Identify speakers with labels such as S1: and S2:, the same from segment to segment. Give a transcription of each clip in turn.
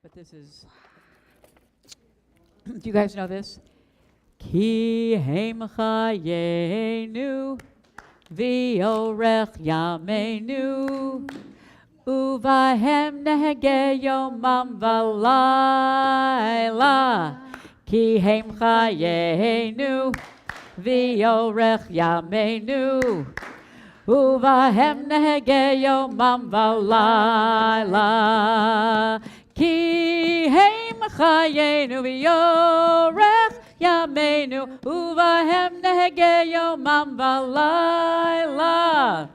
S1: But this is, do you guys know this? Ki heim chayenu v'orech yameinu uvahem nehege yomam v'layla Ki heim chayenu v'yorech yameinu, uvahem nehege yomam v'layla, ki heim chayenu v'yorech yameinu, uvahem nehege yomam v'layla.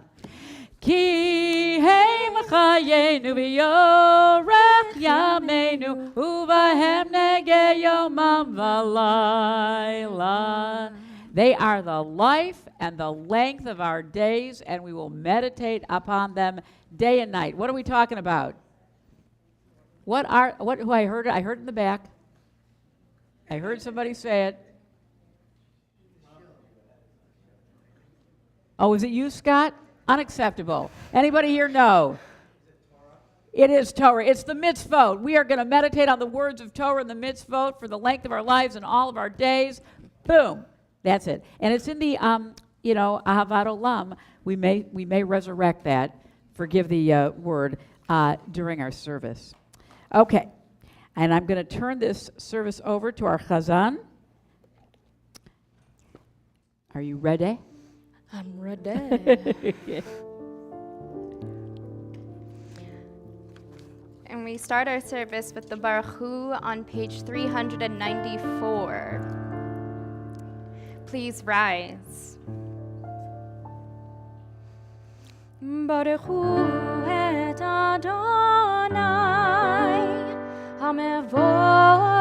S1: Ki heim chayenu v'yorech yameinu, uvahem nege yomam v'layla. They are the life and the length of our days, and we will meditate upon them day and night. What are we talking about? Who I heard in the back. I heard somebody say it. Oh, is it you, Scott? Unacceptable. Anybody here know? It is Torah. It's the mitzvot. We are going to meditate on the words of Torah and the mitzvot for the length of our lives and all of our days. Boom. That's it. And it's in the, Ahavat Olam. We may resurrect that, forgive the word, during our service. Okay. And I'm going to turn this service over to our chazan. Are you ready?
S2: I'm ready. And we start our service with the Baruch Hu on page 394. Please rise. Baruch Hu et Adonai HaMevorach.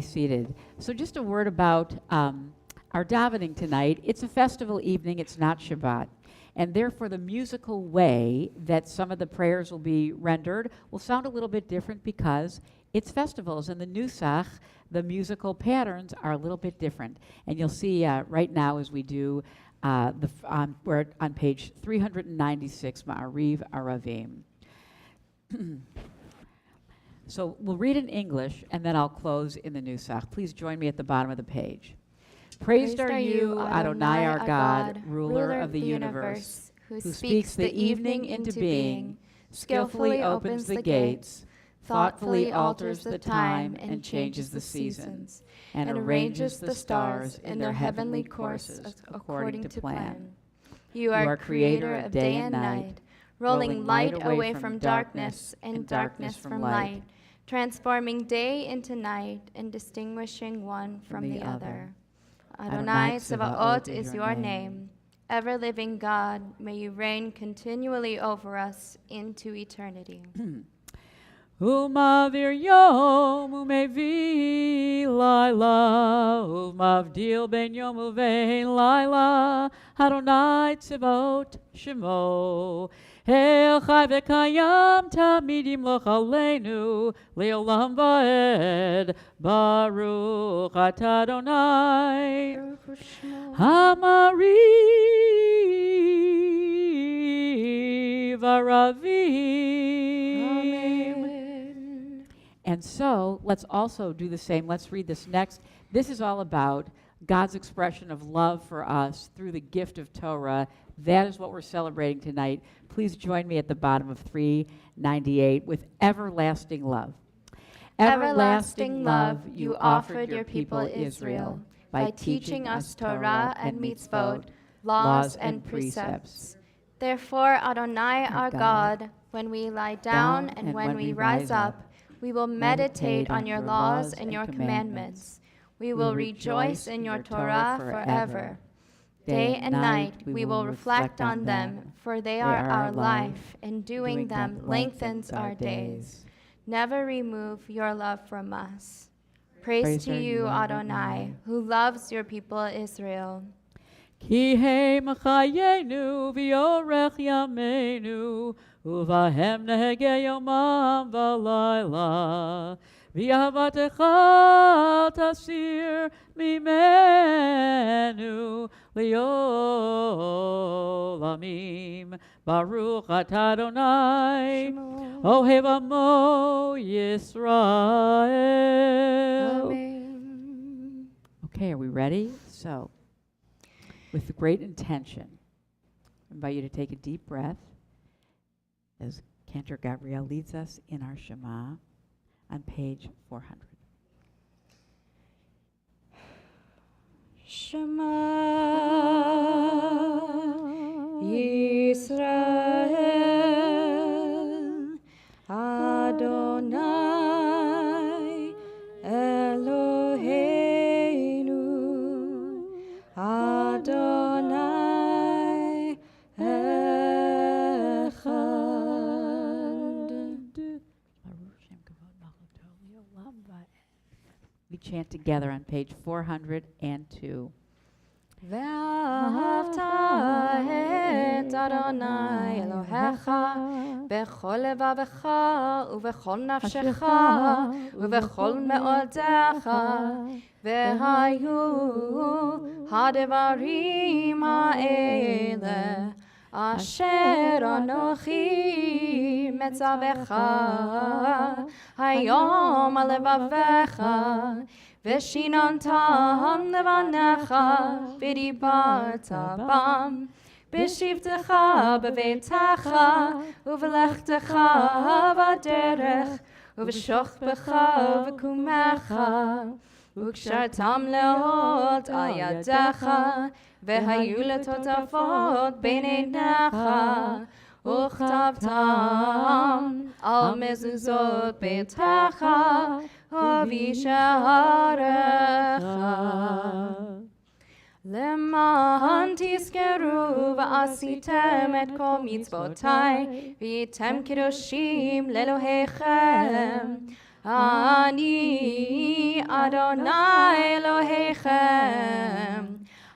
S1: Seated. So just a word about our davening tonight. It's a festival evening. It's not Shabbat. And therefore, the musical way that some of the prayers will be rendered will sound a little bit different because it's festivals. And the nusach, the musical patterns, are a little bit different. And you'll see right now as we do, we're on page 396, Ma'ariv Aravim. So we'll read in English, and then I'll close in the Nusach. Please join me at the bottom of the page. Praised are you, Adonai our God, ruler of the universe, who speaks the evening into being, skillfully opens the gates, thoughtfully alters the time and changes the seasons, and arranges the stars in their heavenly courses according to plan.
S2: You are creator of day and night, rolling light away from darkness and darkness from light, transforming day into night and distinguishing one from the other. Adonai Tzevaot is your name. Ever-living God, may you reign continually over us into eternity.
S1: Umavir yom umevi laila, umavdil ben yom uvein laila, Adonai Tzevaot Shemo. El chai v'kayam tamid yimloch aleinu, le'olam va'ed, Baruch atah Adonai, Hamariv Aravim.
S2: Amen.
S1: And so let's also do the same. Let's read this next. This is all about God's expression of love for us through the gift of Torah. That is what we're celebrating tonight. Please join me at the bottom of 398 with everlasting love.
S2: Everlasting love, you offered your people Israel by teaching us Torah and mitzvot, laws and precepts. Therefore, Adonai our God, when we lie down and when we rise up, we will meditate on your laws and your commandments. We will rejoice in your Torah forever. Day and night we will reflect on them, for they are our life, and doing them lengthens our days. Never remove your love from us. Praise to you, Adonai, who loves your people Israel.
S1: Ki hem chayenu v'yorech yameinu, uvahem nehege yomam v'layla, v'yahvatecha tasir mimenu li'olamim. Baruch atah Adonai, ohev amo Yisrael.
S2: Amen.
S1: Okay, are we ready? So, with great intention, I invite you to take a deep breath as Cantor Gabrielle leads us in our Shema on page 400.
S2: Shema Yisrael Adonai Eloheinu Adonai Echad.
S1: We chant together on page 402.
S2: ואהבת את אדוני אלוהיך בכל לבבך ובכל נפשך ובכל מאודיך, והיו הדברים האלה אשר אנוכי מצווך היום על לבביך, ושיננתם לבניך ודיברת בם בשבתך בביתך ובלכתך בדרך ובשוכבך ובקומך, וקשרתם לאות על ידיך, והיו לטוטפות בין עיניך, וכתבתם על מזוזות ביתך ובשעריך. למען תזכרו ועשיתם את כל מצוותיי, והייתם קדושים לאלוהיכם. אני אדוני אלוהיכם,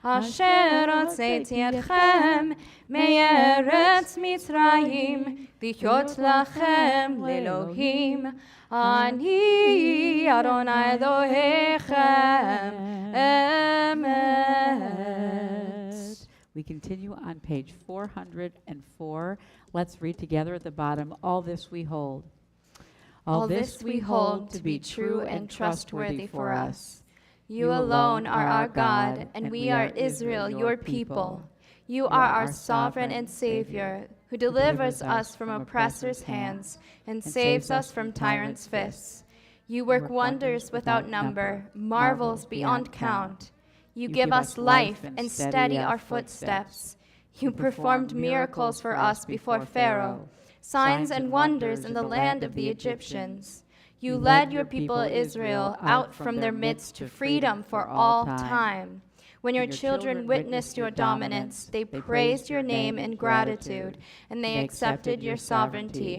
S2: אשר הוצאתי אתכם מארץ מצרים, להיות לכם לאלוהים. אני אדוני אלוהיכם אמת.
S1: We continue on page 404. Let's read together at the bottom. All this we hold.
S2: All this we hold to be true and trustworthy for us. You alone are our God, and we are Israel, your people. You are our sovereign and Savior, who delivers us from oppressors' hands and saves us from tyrants' fists. You work wonders without number, marvels beyond count. You give us life and steady our footsteps. You performed miracles for us before Pharaoh, signs and wonders in the land of the Egyptians. You led your people Israel out from their midst to freedom for all time. When your children witnessed your dominance, they praised your name in gratitude, and they accepted your sovereignty.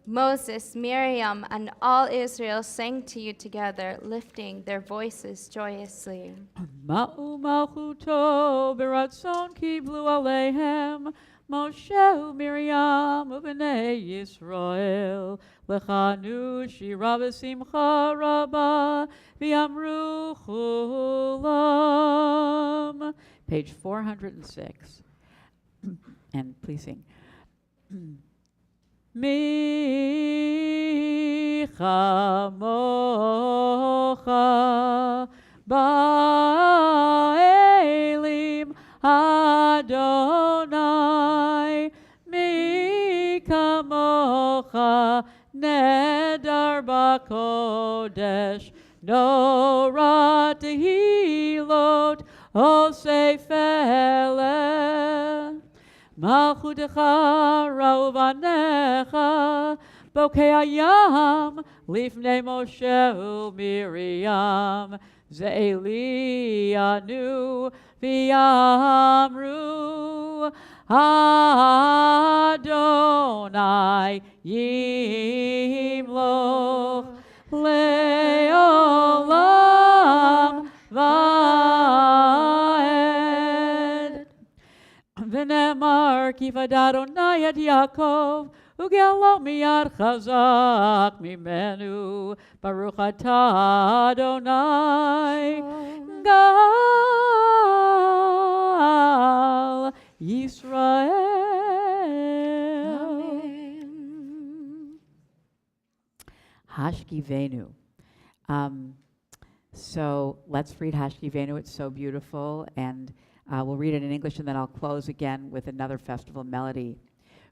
S2: Moses, Miriam, and all Israel sang to you together, lifting their voices joyously.
S1: Ma'u malchuto beratzon kiblu aleihem, Moshe u'Miriam u'bnei Yisrael, lechanu shira v'simcha rabba, v'yamru chulam. Page 406. And please sing. Mi chamocha ba'elim Adonai, mi kamocha nedar b'kodesh, nora tehilot osefele. Malchutecha rauvanecha, bokei hayam, lifnei Moshe u'Miriam, ze'elianu v'yamru, Adonai yimloch le'olam. V'nemar kivad Adonai et Yaakov, ugelo miyad chazak mimenu, Baruch atah Adonai, Gal Yisrael.
S2: Amen.
S1: Hashkivenu. So let's read Hashkivenu. It's so beautiful. And we'll read it in English, and then I'll close again with another festival melody.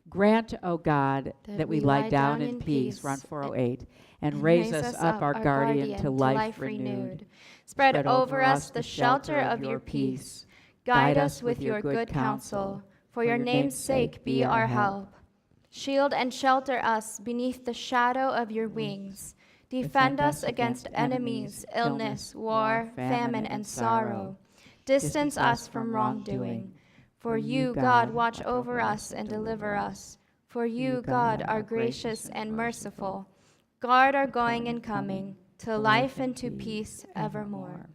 S1: Grant, O God, that we lie down in peace, we're on 408, and raise us up, our guardian, to life renewed.
S2: Spread over us the shelter of your peace. Guide us with your good counsel. For your name's sake, be our help. Shield and shelter us beneath the shadow of your wings. Defend us against enemies, illness, war, famine, and sorrow. Distance us from wrongdoing. For you, God, watch over us and deliver us. For you, God, are gracious and merciful. Guard our going and coming, to life and to peace evermore.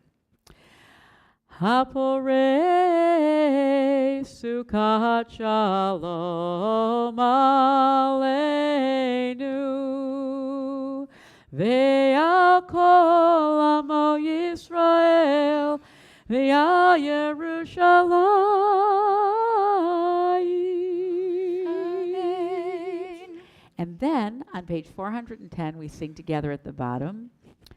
S1: Haporei Sukkot Shalom Aleinu, Ve'al kol amo Yisrael, Ve'al Yerushalayim.
S2: Amen.
S1: And then on page 410, we sing together at the bottom.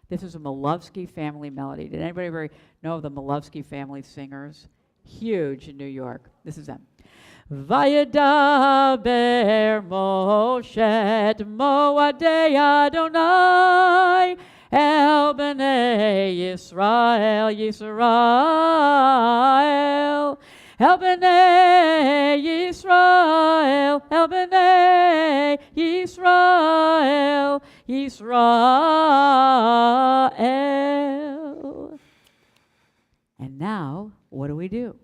S1: This is a Milovsky family melody. Did anybody ever know of the Milovsky family singers? Huge in New York. This is them. Vayedaber Moshe et Moadei Adonai el bnei Yisrael, Yisrael, el bnei Yisrael, el bnei Yisrael, Yisrael. And now, what do?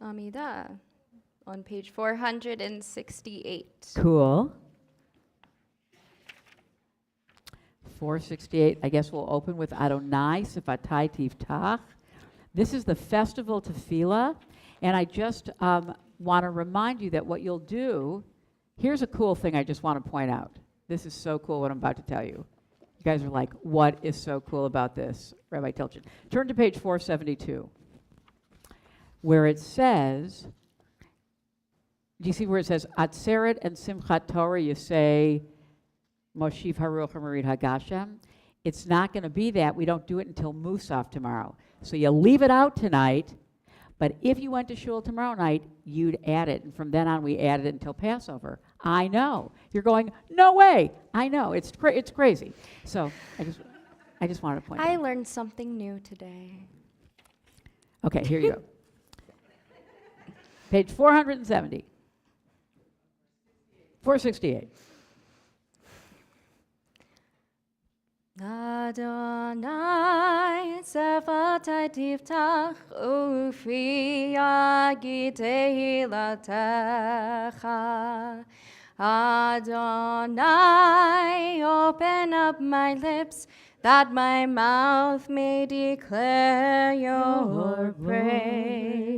S2: Amidah, on page 468.
S1: Cool. 468, I guess we'll open with Adonai Sifatai Tiftach. This is the festival tefillah, and I just want to remind you that what you'll do, here's a cool thing I just want to point out. This is so cool what I'm about to tell you. You guys are like, what is so cool about this? Rabbi Tilchin. Turn to page 472, where it says, do you see where it says, Atzeret and Simchat Torah, you say, Moshiv Haruch Marid Hagashem? It's not going to be that. We don't do it until Musaf tomorrow. So you leave it out tonight, but if you went to shul tomorrow night, you'd add it. And from then on, we added it until Passover. I know. You're going, no way. I know. It's crazy. So I just wanted to point out.
S2: I learned something new today.
S1: Okay, here you go. Page 470. 468.
S2: Adonai Sefatai Tiftach Ufi Yagi Tehilatecha. Adonai, open up my lips, that my mouth may declare your praise.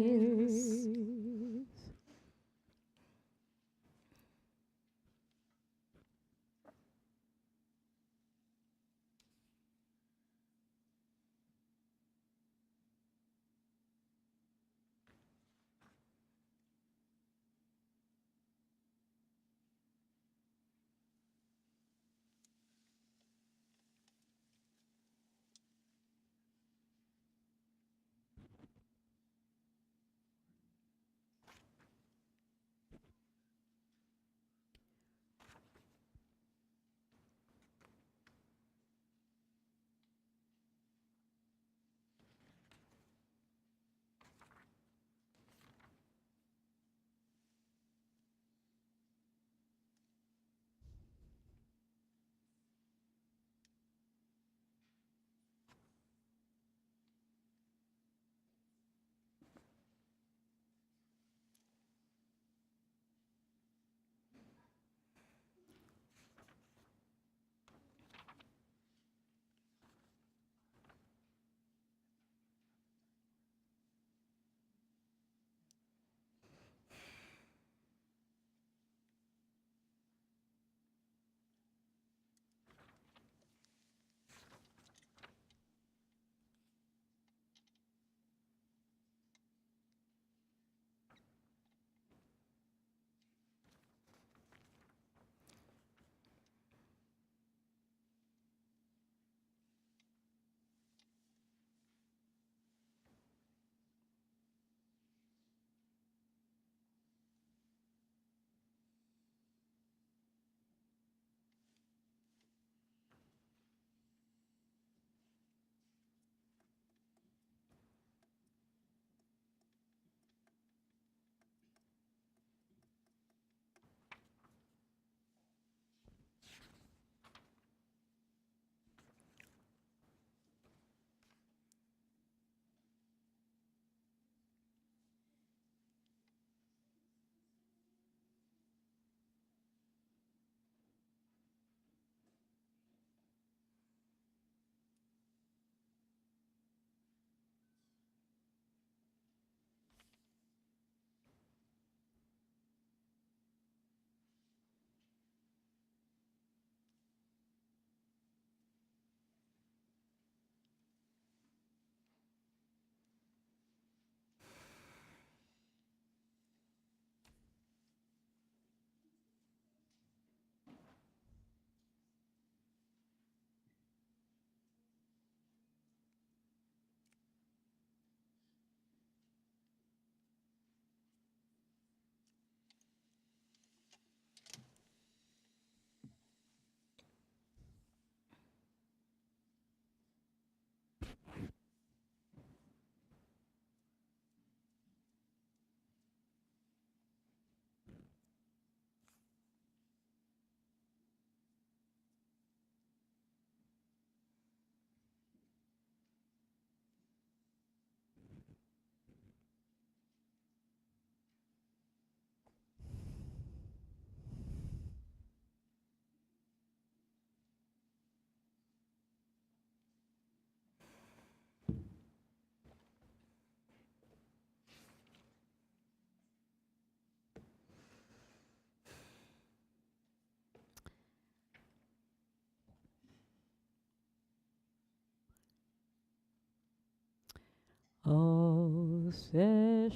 S1: Ose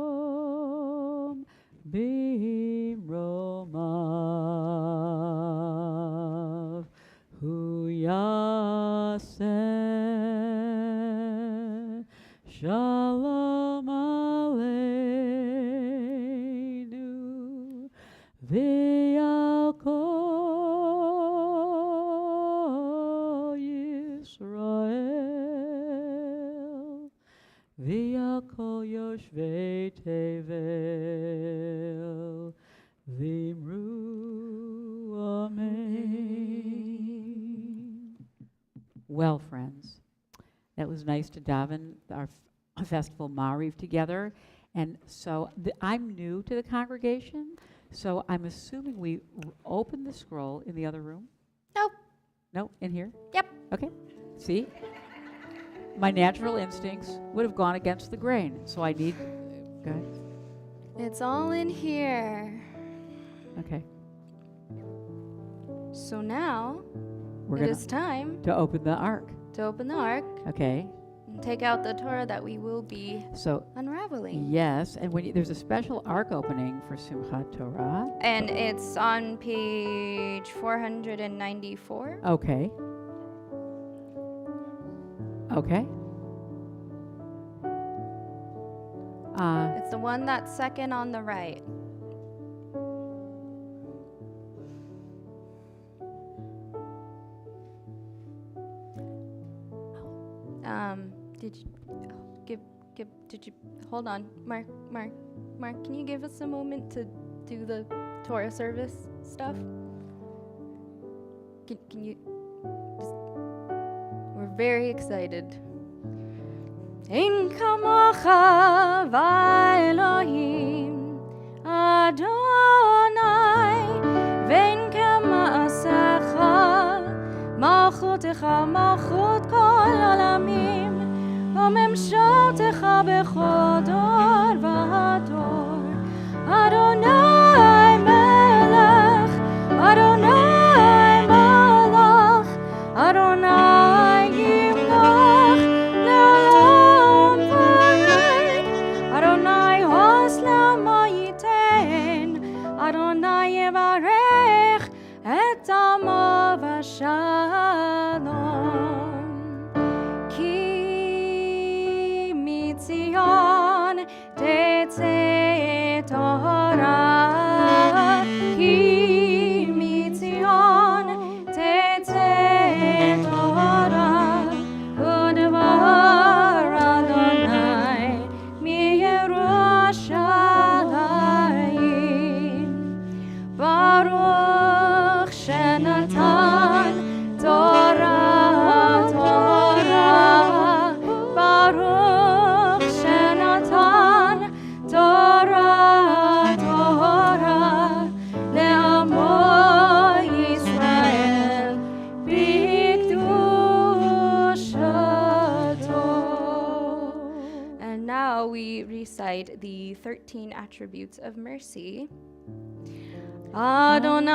S1: Shalom Bimromav Hu Yaseh Shalom Aleinu V'al Kol Yisrael V'al Kol Yoshvei Tevel V'imru Amen. Well, friends, that was nice to daven our festival Ma'ariv together. And so I'm new to the congregation, so I'm assuming we open the scroll in the other room.
S2: Nope.
S1: No, in here?
S2: Yep.
S1: Okay. See? My natural instincts would have gone against the grain, so I need... Go ahead.
S2: It's all in here.
S1: Okay.
S2: So now,
S1: We're
S2: it
S1: going
S2: is time
S1: to open the ark.
S2: to open the ark
S1: Okay.
S2: and take out the Torah that we will be
S1: So,
S2: unraveling.
S1: yes, and there's a special ark opening for Simchat Torah.
S2: And it's on page 494.
S1: Okay. Okay.
S2: It's the one that's second on the right. Did you hold on, Mark, can you give us a moment to do the Torah service stuff? Can you just, we're very excited. Ein kamocha v'Elohim Adonai vein k'ma'asecha malchutecha malchut kol olamim v'memshaltecha b'chol dor v'dor Adonai melech Adonai malach Adonai yimlach le'olam v'ed Adonai hoslam yiten Adonai yevarech et amo v'shalom ki mitzion tetzeh Torah ki mitzion tetzeh Torah udvar Adonai miYerushalayim Baruch shenatan Torah Torah Baruch shenatan Torah Torah le'amo Yisrael b'kedushato. And now we recite the 13 attributes of mercy. Adonai,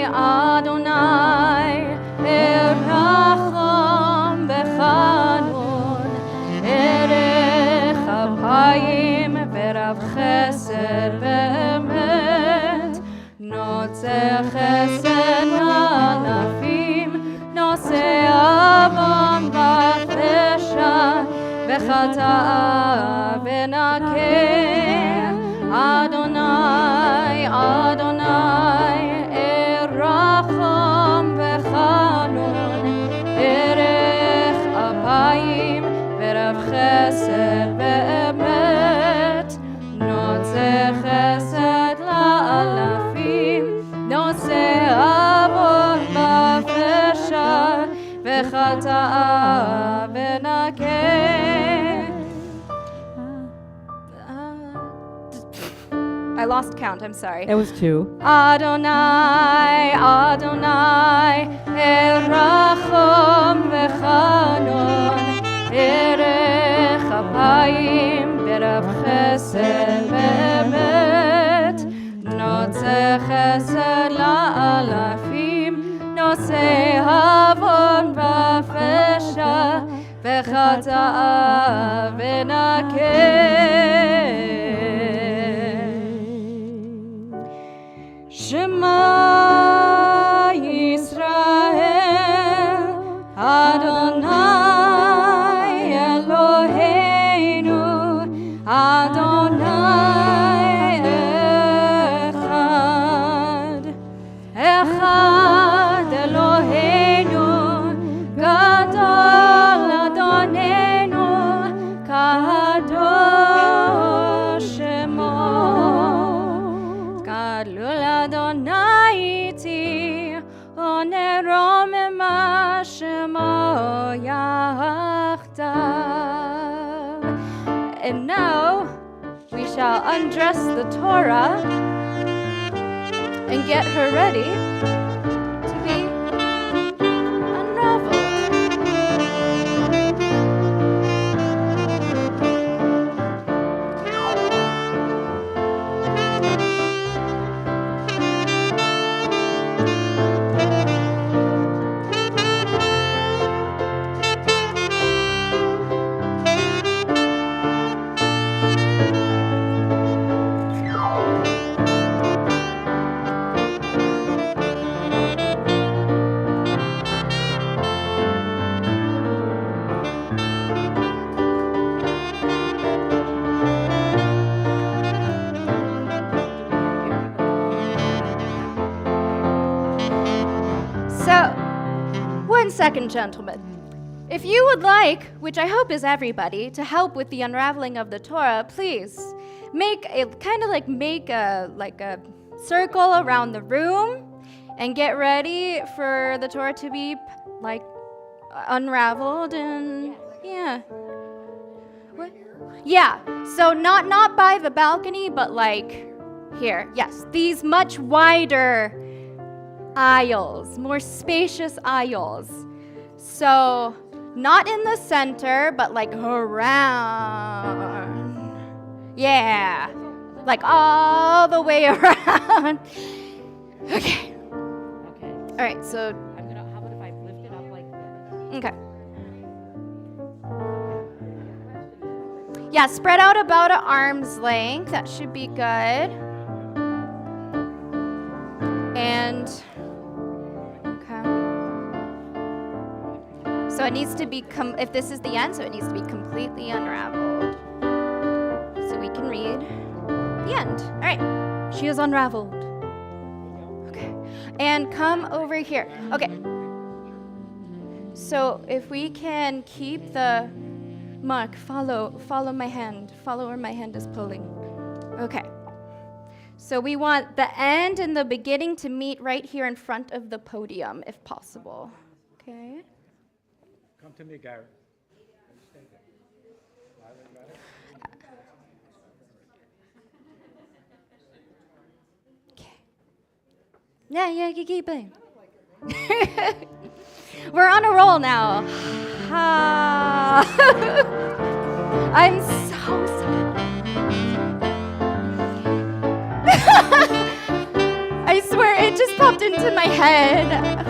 S2: Adonai, Eracham Bechanun, Erech Apayim Verav Chesed Ve'emet, Notze Chesed Alafim, Notze Avam V'Chesha, V'Chata'a V'Nakeh, Adonai, Adonai, Eracham Bechanun, Erech Apayim Verav Chesed Ve'emet, Notze Chesed La'alafim, Notze Avon V'Chesha, V'Chata'a V'Nakeh. I lost count, I'm sorry.
S1: It was 2.
S2: Adonai, Adonai, Eracham V'Chanun, Erech Apayim V'Rav Chesed Ve'emet, Notze Chesed La'alafim, Notze Avon V'Chesha, וחטאה ונקה. Shema Yisrael, Adonai Eloheinu, Adonai Echad. Echad Eloheinu, Gadol Adonenu, Kadosh Shemo. Gadol Adonai iti, Onero mema Shemo yachdav. And now we shall undress the Torah and get her ready to be unraveled. So, 1 second, gentlemen. If you would like, which I hope is everybody, to help with the unraveling of the Torah, please make a circle around the room and get ready for the Torah to be like unraveled and yeah. What? Yeah. So not by the balcony, but like here. Yes, these much wider aisles, more spacious aisles. So not in the center, but like around. Yeah, like all the way around. Okay. All right. So
S1: How about if I lift it up like this?
S2: okay. Yeah, spread out about an arm's length. That should be good. And okay. So it needs to be if this is the end, so it needs to be completely unraveled. So we can read the end. All right. She is unraveled. Okay. And come over here. Okay. So if we can keep the Mark, follow my hand. Follow where my hand is pulling. Okay. So we want the end and the beginning to meet right here in front of the podium, if possible. Okay.
S3: Come to me, Gary.
S2: Okay. Yeah, you keep it. We're on a roll now. I'm so sorry. I swear it just popped into my head.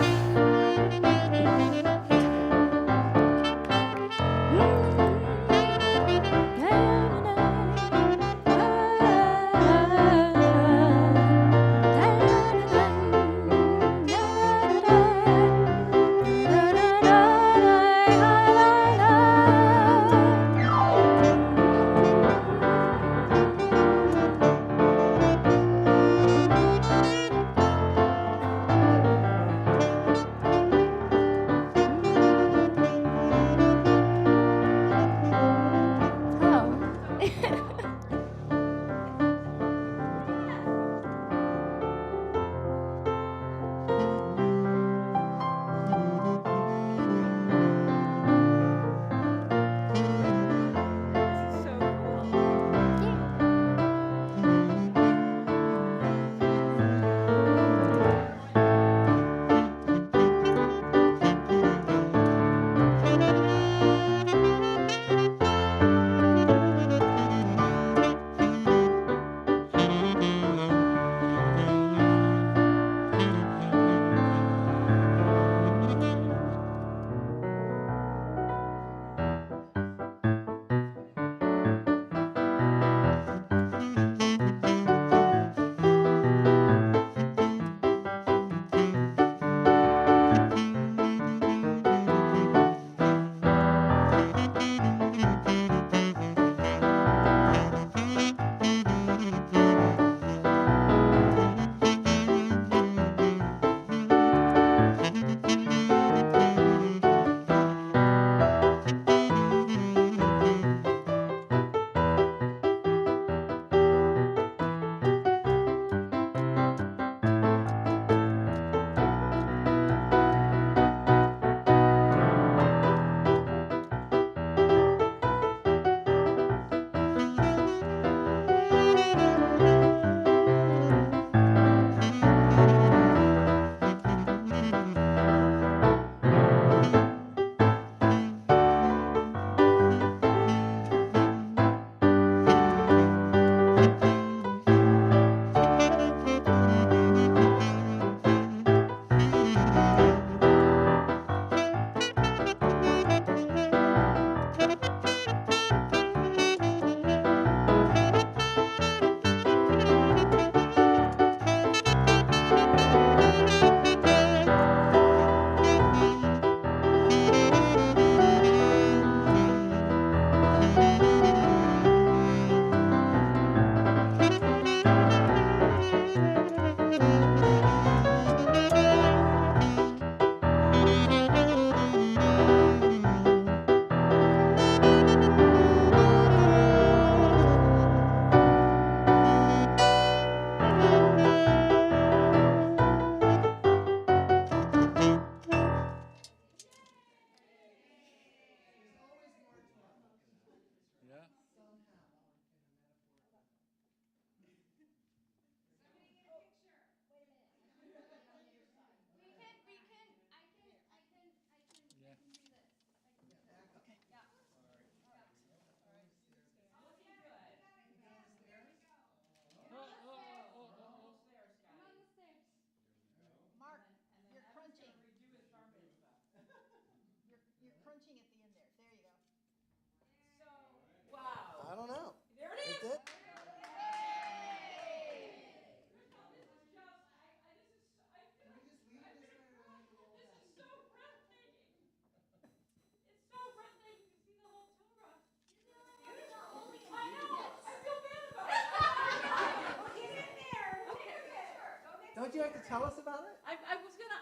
S4: Don't you have to tell us about it?
S1: I was gonna.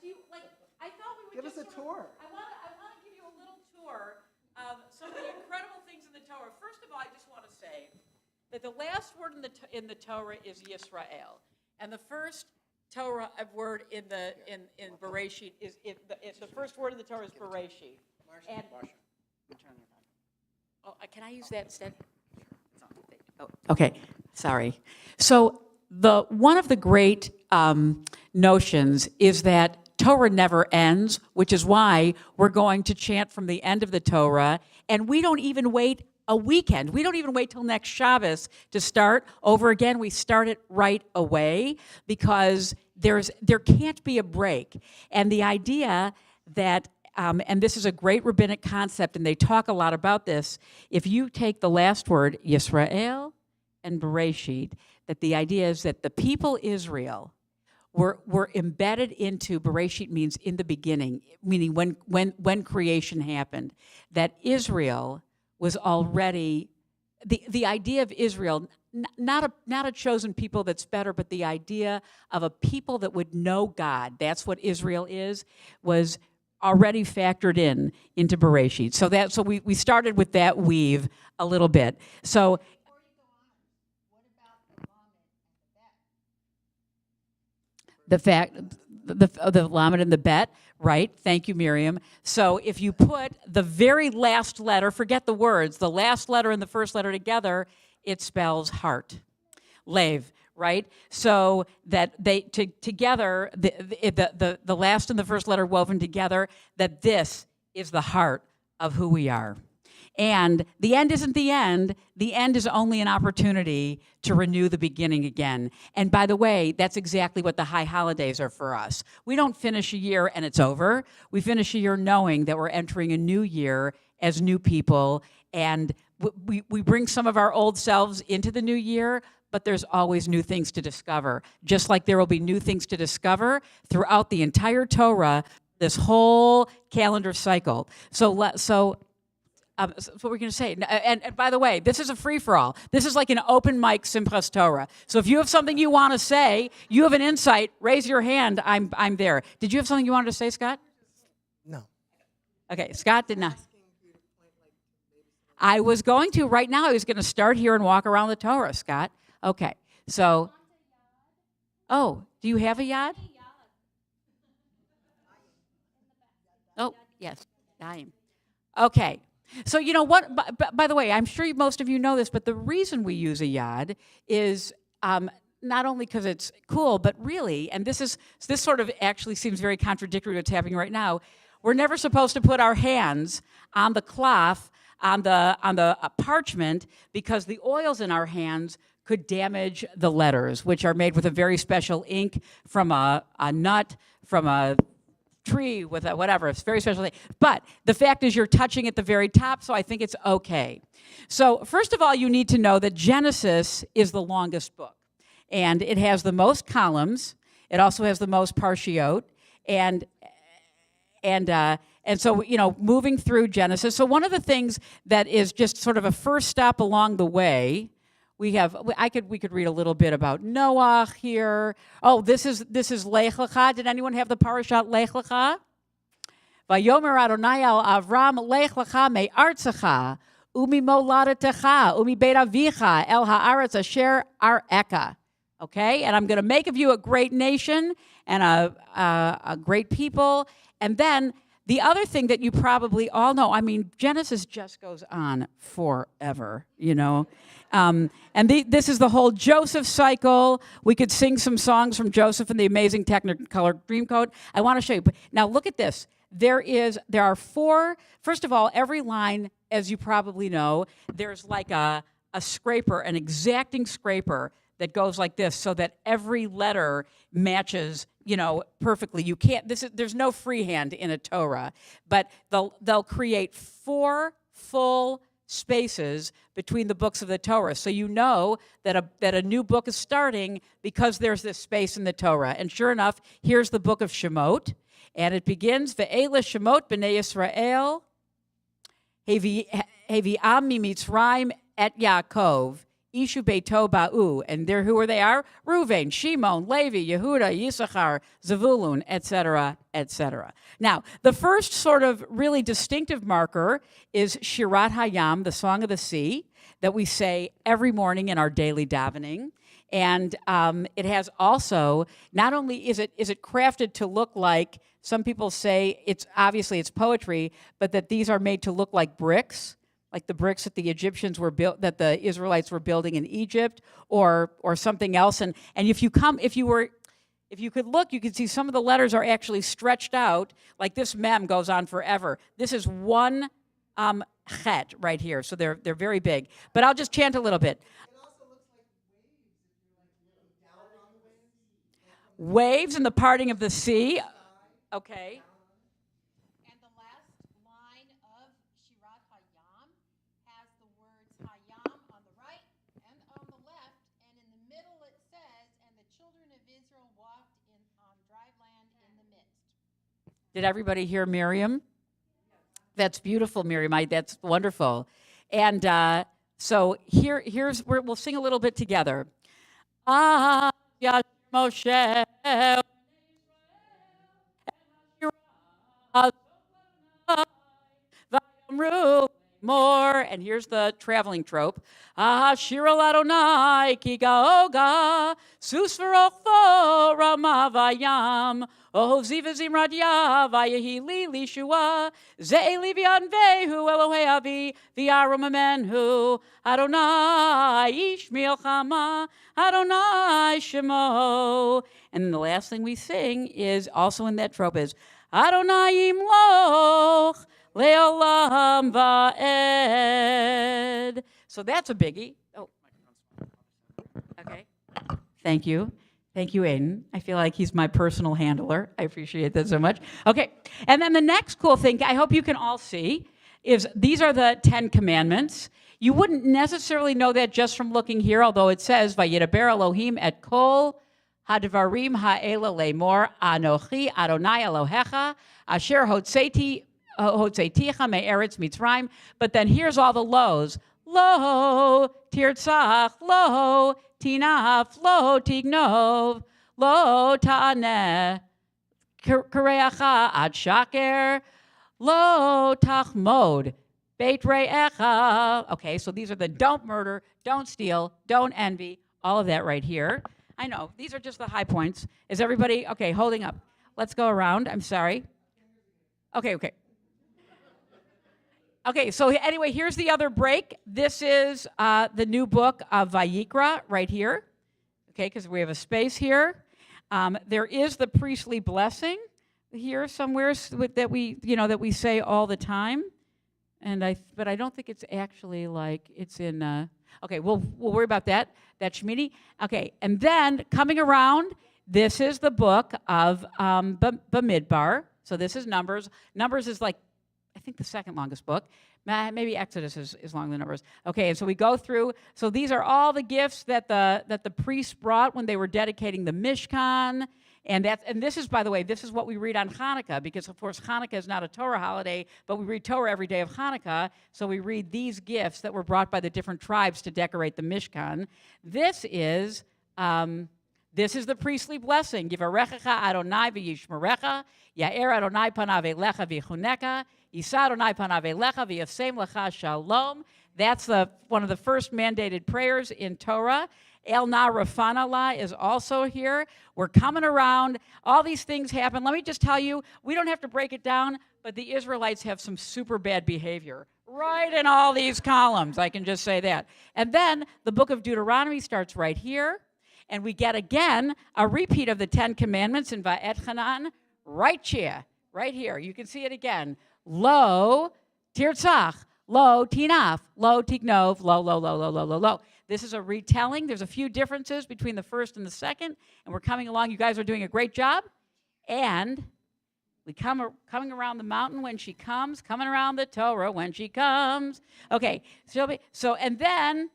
S1: Do you like? I thought we would
S4: Give us a tour.
S1: I want to give you a little tour of some of the incredible things in the Torah. First of all, I just want to say that the last word in the Torah is Yisrael, and the first Torah word in Bereshit is the first word in the Torah is Bereshit. And can I use that instead? Oh, okay, sorry. So one of the great notions is that Torah never ends, which is why we're going to chant from the end of the Torah, and we don't even wait a weekend. We don't even wait till next Shabbos to start over again. We start it right away because there can't be a break. And the idea that, and this is a great rabbinic concept, and they talk a lot about this, if you take the last word, Yisrael and Bereshit, that the idea is that the people Israel were embedded into, Bereshit means in the beginning, meaning when creation happened, that Israel was already, the idea of Israel, not a chosen people that's better, but the idea of a people that would know God, that's what Israel is, was already factored into Bereshit. So we started with that weave a little bit. So the Lamed and the Bet, right? Thank you, Miriam. So if you put the very last letter, forget the words, the last letter and the first letter together, it spells heart, Lev, right? So that they together, the last and the first letter woven together, that this is the heart of who we are. And the end isn't the end. The end is only an opportunity to renew the beginning again. And by the way, that's exactly what the high holidays are for us. We don't finish a year and it's over. We finish a year knowing that we're entering a new year as new people. And we bring some of our old selves into the new year, but there's always new things to discover. Just like there will be new things to discover throughout the entire Torah, this whole calendar cycle. So that's what we're going to say. And by the way, this is a free-for-all. This is like an open mic Simchat Torah. So if you have something you want to say, you have an insight, raise your hand. I'm there. Did you have something you wanted to say, Scott?
S4: No.
S1: Okay, Scott did not. I was going to. Right now, I was going to start here and walk around the Torah, Scott. Okay, so. Oh, do you have a yad? Oh, yes, Daim. Okay. So you know what, by the way, I'm sure most of you know this, but the reason we use a yad is not only because it's cool, but really, and this sort of actually seems very contradictory to what's happening right now, we're never supposed to put our hands on the cloth, on the parchment, because the oils in our hands could damage the letters, which are made with a very special ink from a nut, from a tree with whatever, it's very special thing. But the fact is you're touching at the very top, so I think it's okay. So first of all, you need to know that Genesis is the longest book. And it has the most columns. It also has the most parshiot. And so, you know, moving through Genesis. So one of the things that is just sort of a first stop along the way, we could read a little bit about Noah here. Oh, this is Lech Lecha. Did anyone have the parashat Lech Lecha? Vayomer Adonai al Avram Lech Lecha me'artzecha u'mimoladetecha u'mibeit avicha el haaretz asher areka. Okay, and I'm going to make of you a great nation and a great people. And then the other thing that you probably all know, I mean, Genesis just goes on forever, you know. This is the whole Joseph cycle. We could sing some songs from Joseph and the Amazing Technicolor Dreamcoat. I want to show you. But now look at this. There are four. First of all, every line, as you probably know, there's like a scraper, an exacting scraper that goes like this, so that every letter matches, you know, perfectly. You can't. There's no freehand in a Torah, but they'll create four full spaces between the books of the Torah. So you know that a new book is starting because there's this space in the Torah. And sure enough, here's the book of Shemot, and it begins, Ve'ela Shemot b'nei Yisrael, Hevi'am mimitzrayim et Yaakov, Ishu Beito Ba'u. And there, who they are? Reuven, Shimon, Levi, Yehuda, Yisachar, Zavulun, etc., etc. Now, the first sort of really distinctive marker is Shirat Hayam, the Song of the Sea, that we say every morning in our daily davening. And it has also, not only is it crafted to look like, some people say it's poetry, but that these are made to look like bricks, like the bricks that the Egyptians were built, that the Israelites were building in Egypt, or something else. And if you could look, you could see some of the letters are actually stretched out, like this mem goes on forever. This is one chet right here, so they're very big. But I'll just chant a little bit. Waves and the parting of the sea. Okay.
S5: And the last line of Shirat Hayam has the words Hayam on the right and on the left, and in the middle it says, and the children of Israel walked on dry land in the midst.
S1: Did everybody hear Miriam? That's beautiful, Miriam. That's wonderful. And so here's where we'll sing a little bit together. Ah, Yash Moshe. More, and here's the traveling trope. Shir al Adonai ki gaoga, sus v'rochvo ramavayam, ohoziv zimrat yav, vayehi li lishua, ze'eli v'yanvehu Elohei avi, v'yarom amenhu, Adonai ish milchama, Adonai shemo. And then the last thing we sing is also in that trope is Adonai imloch, Leolam va'ed. So that's a biggie. Oh, okay. Thank you. Thank you, Aiden. I feel like he's my personal handler. I appreciate that so much. Okay. And then the next cool thing, I hope you can all see, is these are the 10 Commandments. You wouldn't necessarily know that just from looking here, although it says, Vayidaber Elohim et kol hadvarim ha'ela lemor anochi Adonai Elohecha asher Hotzeiticha me'eretz Mitzrayim. But then here's all the lows. Lo tirtzach, lo tinaf, lo tignov, lo ta'aneh, kareacha ad shaker, lo tachmod, beit re'echa. Okay, so these are the don't murder, don't steal, don't envy, all of that right here. I know, these are just the high points. Is everybody, okay, holding up. Let's go around, I'm sorry. Okay. Okay, so anyway, here's the other break. This is the new book of Vayikra right here, okay, because we have a space here. There is the priestly blessing here somewhere that we say all the time, but I don't think it's actually like it's in. Okay, we'll worry about that. That's Shemini. Okay, and then coming around, this is the book of Bamidbar. So this is Numbers. Numbers is like, I think, the second longest book. Maybe Exodus is longer than Numbers. Okay, and so we go through. So these are all the gifts that the priests brought when they were dedicating the Mishkan. And this is, by the way, this is what we read on Hanukkah, because, of course, Hanukkah is not a Torah holiday, but we read Torah every day of Hanukkah. So we read these gifts that were brought by the different tribes to decorate the Mishkan. This is the priestly blessing. Yivarechecha Adonai v'yishmerecha, Ya'er Adonai panav elecha v'yichuneka, Yisa Adonai panav elecha v'yafsem lecha shalom. That's one of the first mandated prayers in Torah. El Na Rafana La is also here. We're coming around. All these things happen. Let me just tell you, we don't have to break it down, but the Israelites have some super bad behavior right in all these columns. I can just say that. And then the book of Deuteronomy starts right here. And we get, again, a repeat of the 10 Commandments in Va'et Hanan right here. You can see it again. Lo tirtzach, lo tinaf, lo tignov, lo. This is a retelling. There's a few differences between the first and the second, and we're coming along. You guys are doing a great job. And we coming around the mountain when she comes, coming around the Torah when she comes. Okay, and then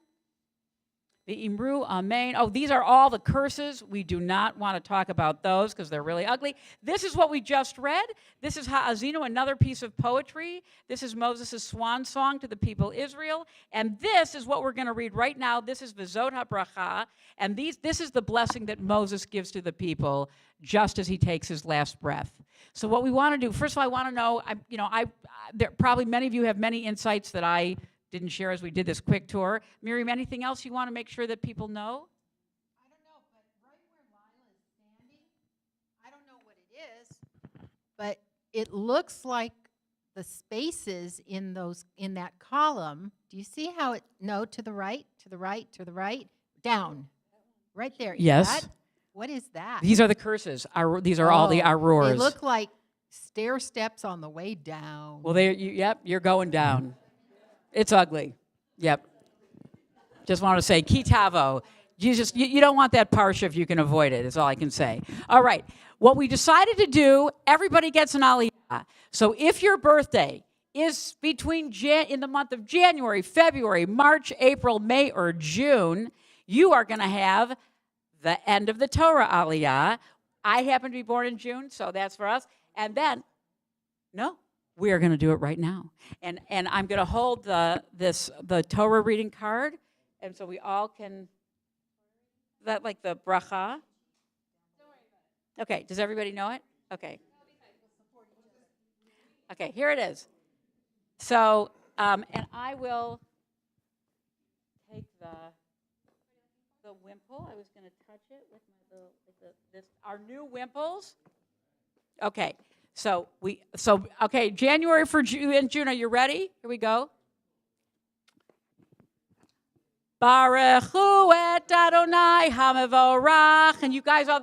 S1: V'imru amen. Oh, these are all the curses. We do not want to talk about those because they're really ugly. This is what we just read. This is Ha'azinu, another piece of poetry. This is Moses' swan song to the people Israel. And this is what we're going to read right now. This is V'zot HaBracha. And this is the blessing that Moses gives to the people just as he takes his last breath. So what we want to do, first of all, I want to know, there probably many of you have many insights that I didn't share as we did this quick tour. Miriam, anything else you want to make sure that people know?
S5: I don't know, but right where Lila is standing, I don't know what it is, but it looks like the spaces in that column. Do you see how it? No, to the right, to the right, to the right, down, right there.
S1: Yes.
S5: What is that?
S1: These are the curses. These are all the arors.
S5: They look like stair steps on the way down.
S1: Well, you're going down. It's ugly. Yep. Just want to say, kitavo. You don't want that parsha if you can avoid it, is all I can say. All right. What we decided to do, everybody gets an aliyah. So if your birthday is between in the month of January, February, March, April, May, or June, you are going to have the end of the Torah aliyah. I happen to be born in June, so that's for us. And then, no. We are going to do it right now. And I'm going to hold the Torah reading card, and so we all can, that like the bracha? Okay, does everybody know it? Okay. Okay, here it is. So, and I will take the wimple. I was going to touch it with my our new wimples. Okay. Okay, January for June and June. Are you ready? Here we go. Baruch hu et Adonai hamevorach. And you guys all.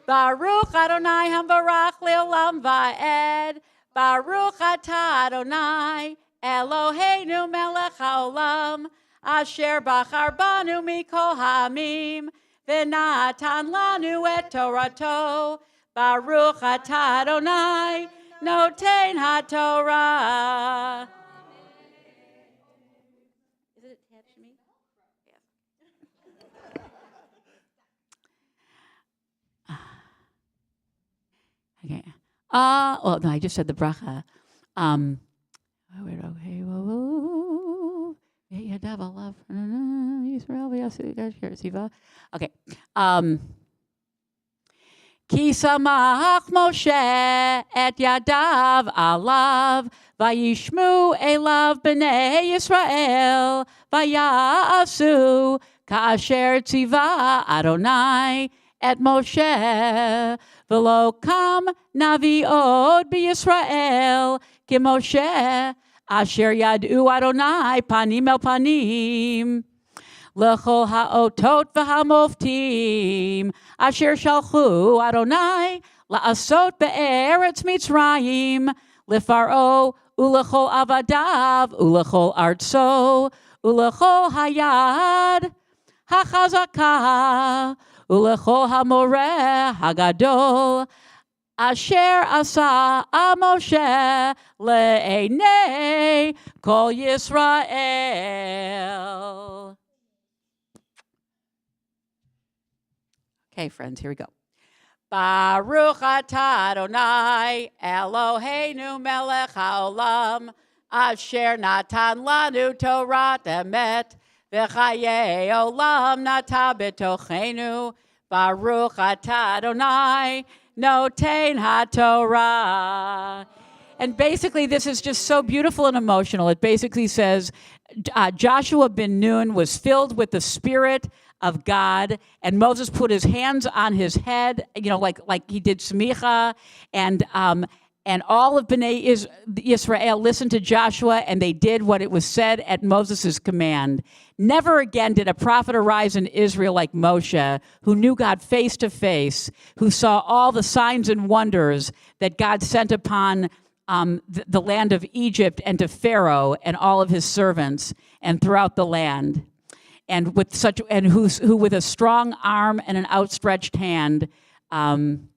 S1: Baruch Adonai hamevorach leolam va'ed. Baruch atah Adonai Eloheinu melech haolam. Asher bachar banu mikol ha'amim. V'natan lanu et Torato, Baruch atah Adonai, noten haTorah. Is it attached to me? Yeah. Okay. Well, no, I just said the bracha. Okay. Ki samach Moshe et yadav alav vayishmu elav bnei Yisrael vayasu ka'asher tziva Adonai et Moshe v'lo kam naviot b'Yisrael ki Moshe asher yad'u Adonai panim el panim. L'chol ha'otot v'hamoftim asher shalchu Adonai la'asot be'eretz Mitzrayim l'faro u'l'chol avadav u'l'chol artso u'l'chol hayad hachazaka u'l'chol hamoreh hagadol asher asa Moshe le'enei kol Yisrael. Okay, friends, here we go. Baruch atah Adonai Eloheinu melech haolam asher natan lanu Torah emet v'chayei olam nata b'tochenu. Baruch atah Adonai noten haTorah. And basically, this is just so beautiful and emotional. It basically says Joshua ben Nun was filled with the Spirit of God, and Moses put his hands on his head, like he did smicha, and all of Bnei Israel listened to Joshua, and they did what it was said at Moses' command. Never again did a prophet arise in Israel like Moshe, who knew God face to face, who saw all the signs and wonders that God sent upon the land of Egypt and to Pharaoh and all of his servants and throughout the land. And who with a strong arm and an outstretched hand, and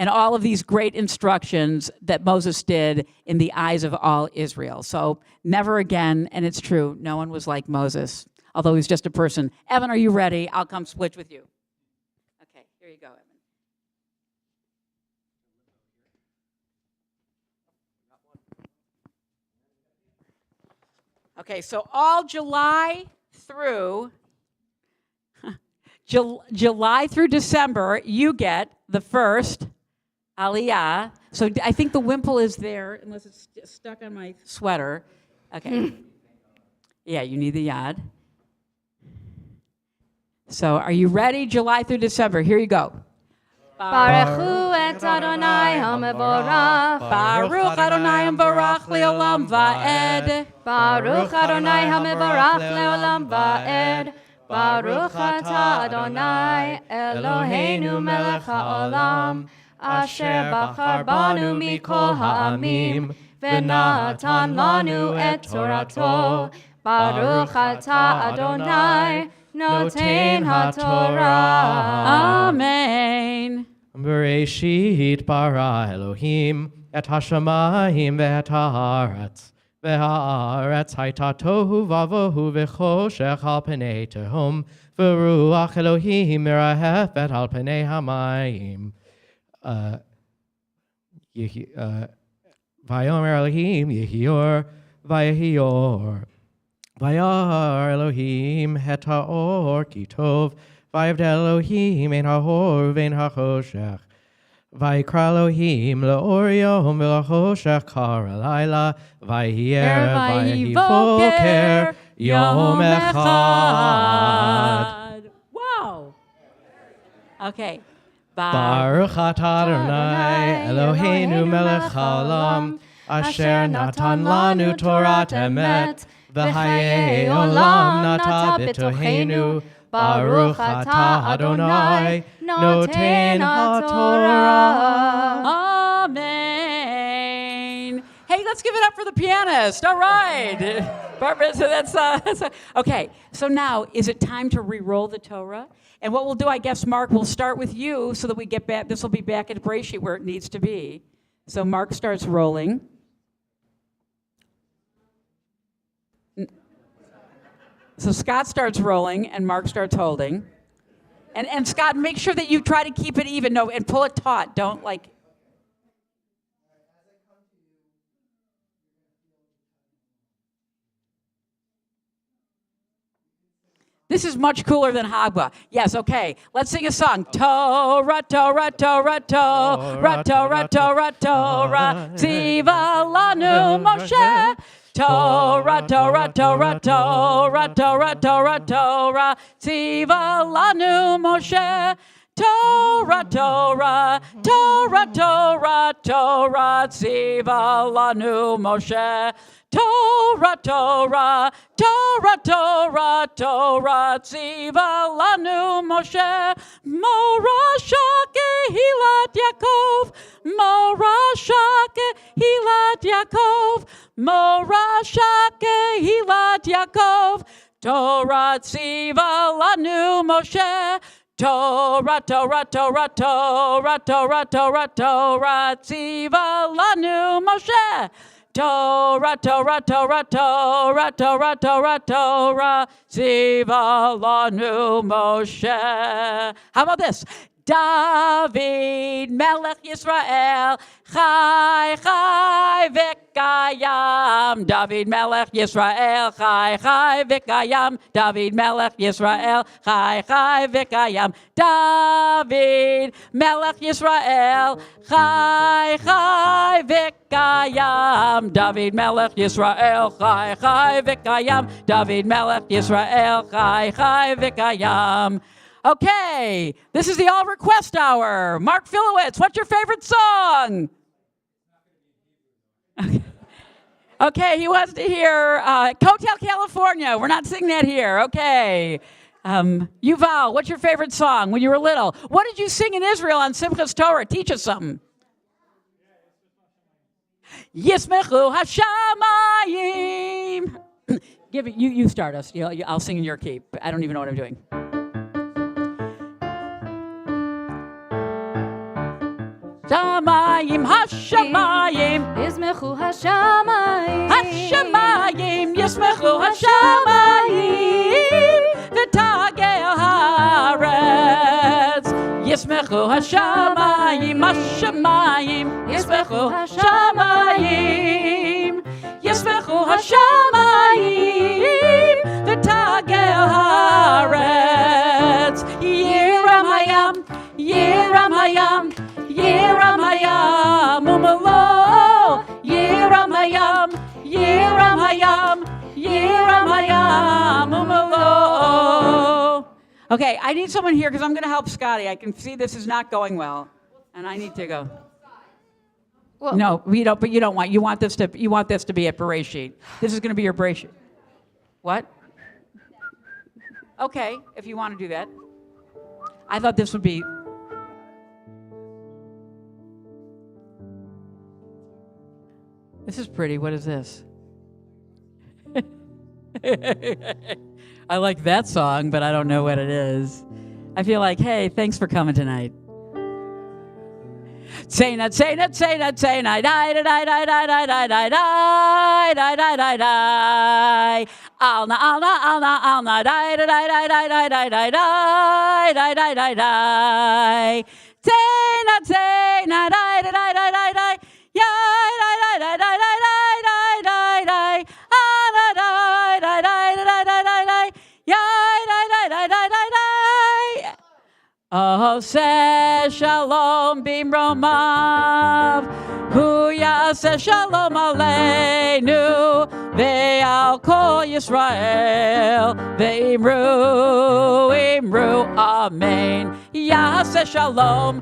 S1: and all of these great instructions that Moses did in the eyes of all Israel. So never again, and it's true, no one was like Moses, although he's just a person. Evan, are you ready? I'll come switch with you. Okay, here you go, Evan. Okay, so all July through December, you get the first Aliyah. So I think the wimple is there, unless it's stuck on my sweater. Okay. Yeah, you need the yad. So are you ready? July through December. Here you go.
S2: Baruchu et Adonai HaMevorach.
S1: Baruch Adonai HaMevorach le'olam va'ed.
S2: Baruch Adonai HaMevorach le'olam va'ed. Baruch atah Adonai Eloheinu melech ha'olam, asher bachar banu mikol ha'amim, v'natan lanu et Torato. Baruch atah Adonai noten ha'torah.
S1: Amen.
S6: Bereshit bara Elohim et hashamayim ve'et haaretz. Ve'haaretz hayta tohu vavohu v'choshech al pnei tehom v'ruach Elohim merahefet al pnei hamayim. Vayomer Elohim yehior vayehior. Vayar Elohim het ha'or ki tov. Vayavdel Elohim ein ha'or vein ha'choshech. Vayikra Elohim le'or yom ve'lachoshech kar halayla. Vayiher vayivoker yom echad.
S1: Wow. Okay.
S6: Baruch atah Adonai Eloheinu melech haolam, asher natan lanu Torat emet, v'chayei olam nata b'tochenu. Baruch atah Adonai noten ha'torah.
S1: Amen. Hey, let's give it up for the pianist. All right. Barbara, so that's okay. So now, is it time to re-roll the Torah? And what we'll do, I guess, Mark, we'll start with you so that we get back. This will be back at Brachy where it needs to be. So Mark starts rolling. So Scott starts rolling and Mark starts holding. And Scott, make sure that you try to keep it even. No, and pull it taut. Don't like. This is much cooler than Hagba. Yes, okay. Let's sing a song. Torah, Torah, Torah, Torah, Torah, Torah, Torah, Tziva lanu Moshe. Torah, Torah, Torah, Torah, Torah, Torah, Torah, Tziva lanu Moshe. Torah, Torah, Torah, Torah, Torah, Tziva lanu Moshe. Torah, Torah, Torah, Torah, Torah, Tziva lanu Moshe. Morasha kehilat Yaakov, Morasha kehilat Yaakov, Morasha kehilat Yaakov. Torah, Tziva lanu Moshe. Torah, Torah, Torah, Torah, Torah, Torah, Torah, Tziva lanu Moshe. Torah, Torah, Torah, Torah, Torah, Torah, Torah, Tziva lanu Moshe. How about this? David, Melech Yisrael, Chai, Chai, V'kayam. David, Melech Yisrael, Chai, Chai, V'kayam. David, Melech Yisrael, Chai, Chai, V'kayam. David, Melech Yisrael, Chai, Chai, V'kayam. David, Melech Yisrael, Chai, Chai, V'kayam. David, Melech Yisrael, Chai, Chai, V'kayam. Okay, this is the All Request Hour. Mark Filowitz, what's your favorite song? Okay, he wants to hear Hotel California. We're not singing that here. Okay. Yuval, what's your favorite song when you were little? What did you sing in Israel on Simchat Torah? Teach us something. Yismechu Hashamayim. Give it. You start us. I'll sing in your key. I don't even know what I'm doing. Shamayim, Hashamayim,
S2: Yismechu hashamayim.
S1: Hashamayim, Yismechu Hashamayim, V'tagel haaretz. Yismechu Hashamayim, Hashamayim, Yismechu Hashamayim, Yismechu Hashamayim, V'tagel haaretz. Yiram hayam, Yiram hayam, Yiram hayam, umalo. Yiram hayam, Yiram hayam, Yiram hayam, umalo. Okay, I need someone here because I'm going to help Scotty. I can see this is not going well, and I need to go.
S2: Well,
S1: No, we don't. But you don't want. You want this to be a beret sheet. This is going to be your beret sheet. What? Okay, if you want to do that. I thought this would be. This is pretty. What is this? I like that song, but I don't know what it is. I feel like, hey, thanks for coming tonight. Say not, say not, say not, say not, die, die, die, die, die, die, die, die, die, die, die, die, die. Alna, alna, alna, alna, die, die, die, die, die, die, die, die, die, die, die, die, die. Say not, die, die, die, die, die, die. Yeah, die, die, die, die, die, die, die, die. Alna, die, die, die, die, die, die, die. Yeah, die, die, die, die, die, die. Oh, say shalom bimromav, hu yaseh shalom aleinu, ve'al kol Yisrael, ve'imru, imru, amen. Yaseh shalom,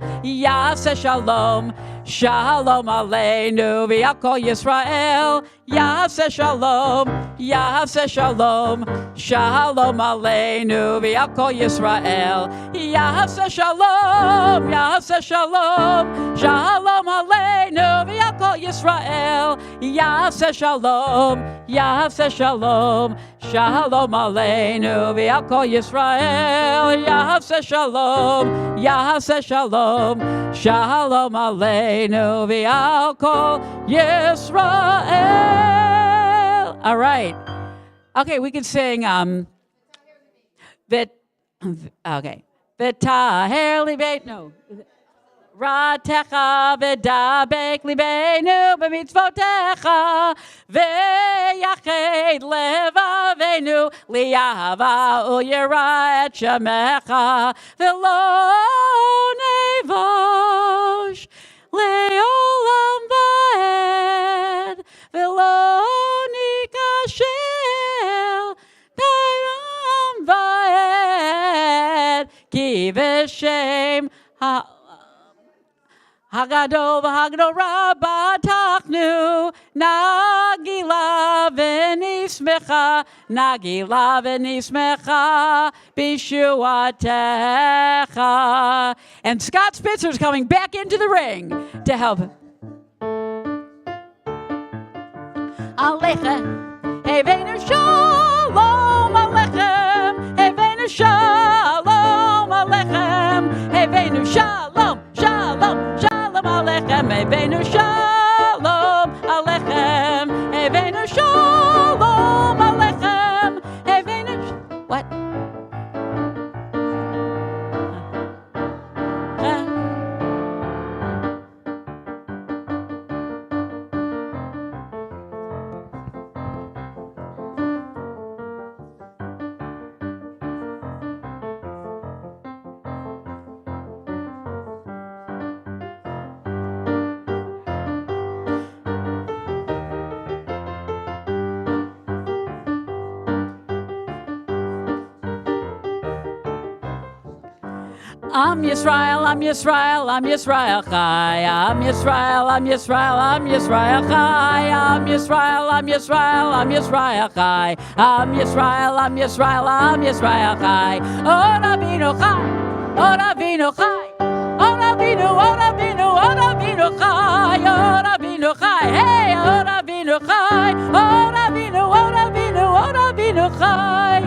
S1: shalom aleinu, ve'al kol Yisrael, yaseh shalom, shalom aleinu, ve'al kol Yisrael, yaseh shalom, shalom aleinu, ve'al kol Yisrael, yaseh shalom, shalom aleinu, ve'al kol Yisrael, yaseh shalom, shalom aleinu, ve'al kol Yisrael. All right. Okay, we can sing okay. V'taher libeinu, ratecha v'dabek libeinu b'mitzvotecha, v'yached levavenu liyahava u'yira et shemecha, v'lo nevosh le'olam va'ed, v'lo nikashel da'olam va'ed, ki v'shem Hagadol v'hagdol rabba tachnu, nagila v'nismecha, b'shuatecha. And Scott Spitzer's coming back into the ring to help. Alechem, Heveinu Shalom Alechem, Heveinu Shalom Alechem, Heveinu Shalom, Shalom, Shalom Alechem, Heveinu Shalom Alechem, Heveinu Shalom Alechem, Heveinu. What? I'm Yisrael, I'm Yisrael, I'm Yisrael Chai. I'm Yisrael, I'm Yisrael, I'm Yisrael Chai. I'm Yisrael, I'm Yisrael, I'm Yisrael Chai. I'm Yisrael, I'm Yisrael, I'm Yisrael Chai. Oh Ravinu Chai, oh Ravinu Chai, oh Ravinu, oh Ravinu, oh Ravinu Chai, oh Ravinu Chai, hey, oh Ravinu Chai, oh Ravinu, oh Ravinu, oh Ravinu Chai.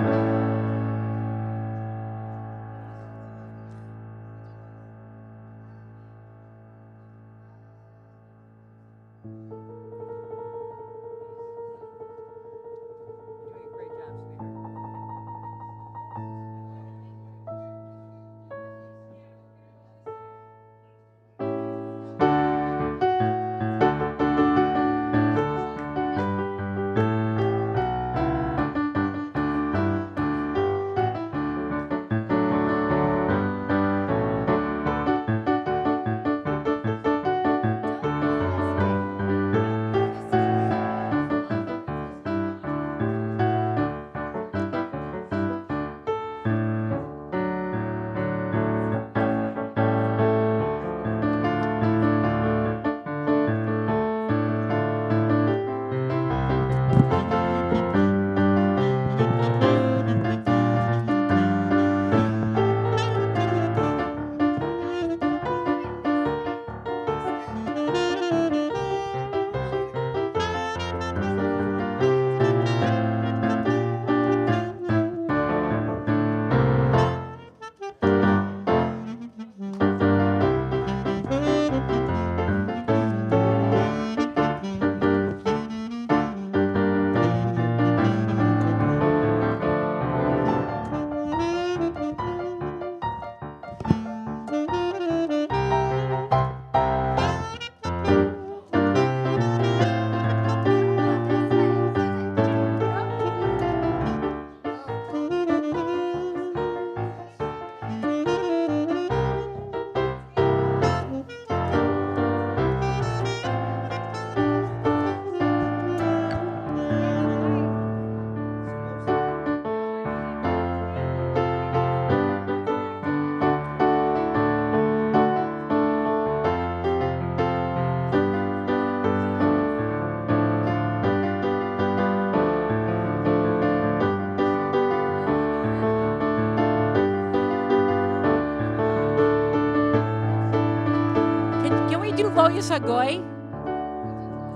S1: Lo Yisagoy?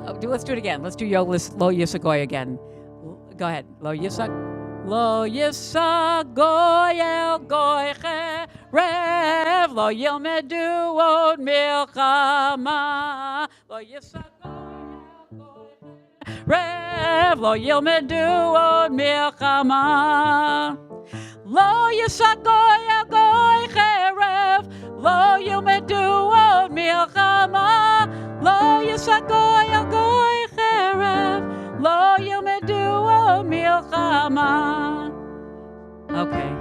S1: Oh, let's do it again. Let's do Lo Yisagoy again. Go ahead. Lo Yisagoy el goy cherev, lo yilmedu od milchama. Lo Yisagoy el goy cherev, lo yilmedu od milchama. Lo Yisagoy el goy cherev, lo yilmedu od milchama. Lo Yisagoy el goy cherev, lo yilmedu od milchama. Okay.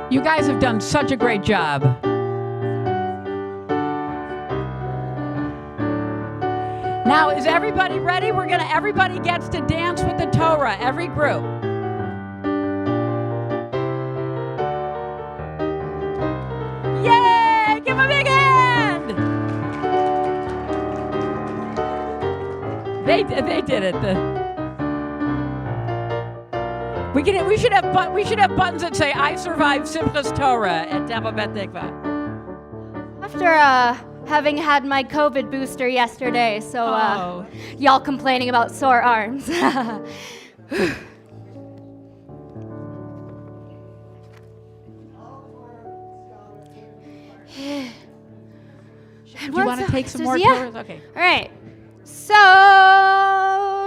S1: You guys have done such a great job. Now, is everybody ready? Everybody gets to dance with the Torah, every group. Yay! Give 'em a big hand! They did it. We should have buttons that say "I survived Simchat Torah" at Temple Beth Tikvah.
S2: After having had my COVID booster yesterday, so y'all complaining about sore arms.
S1: Do you want to take some more
S2: yeah.
S1: Torahs? Okay.
S2: All right. So,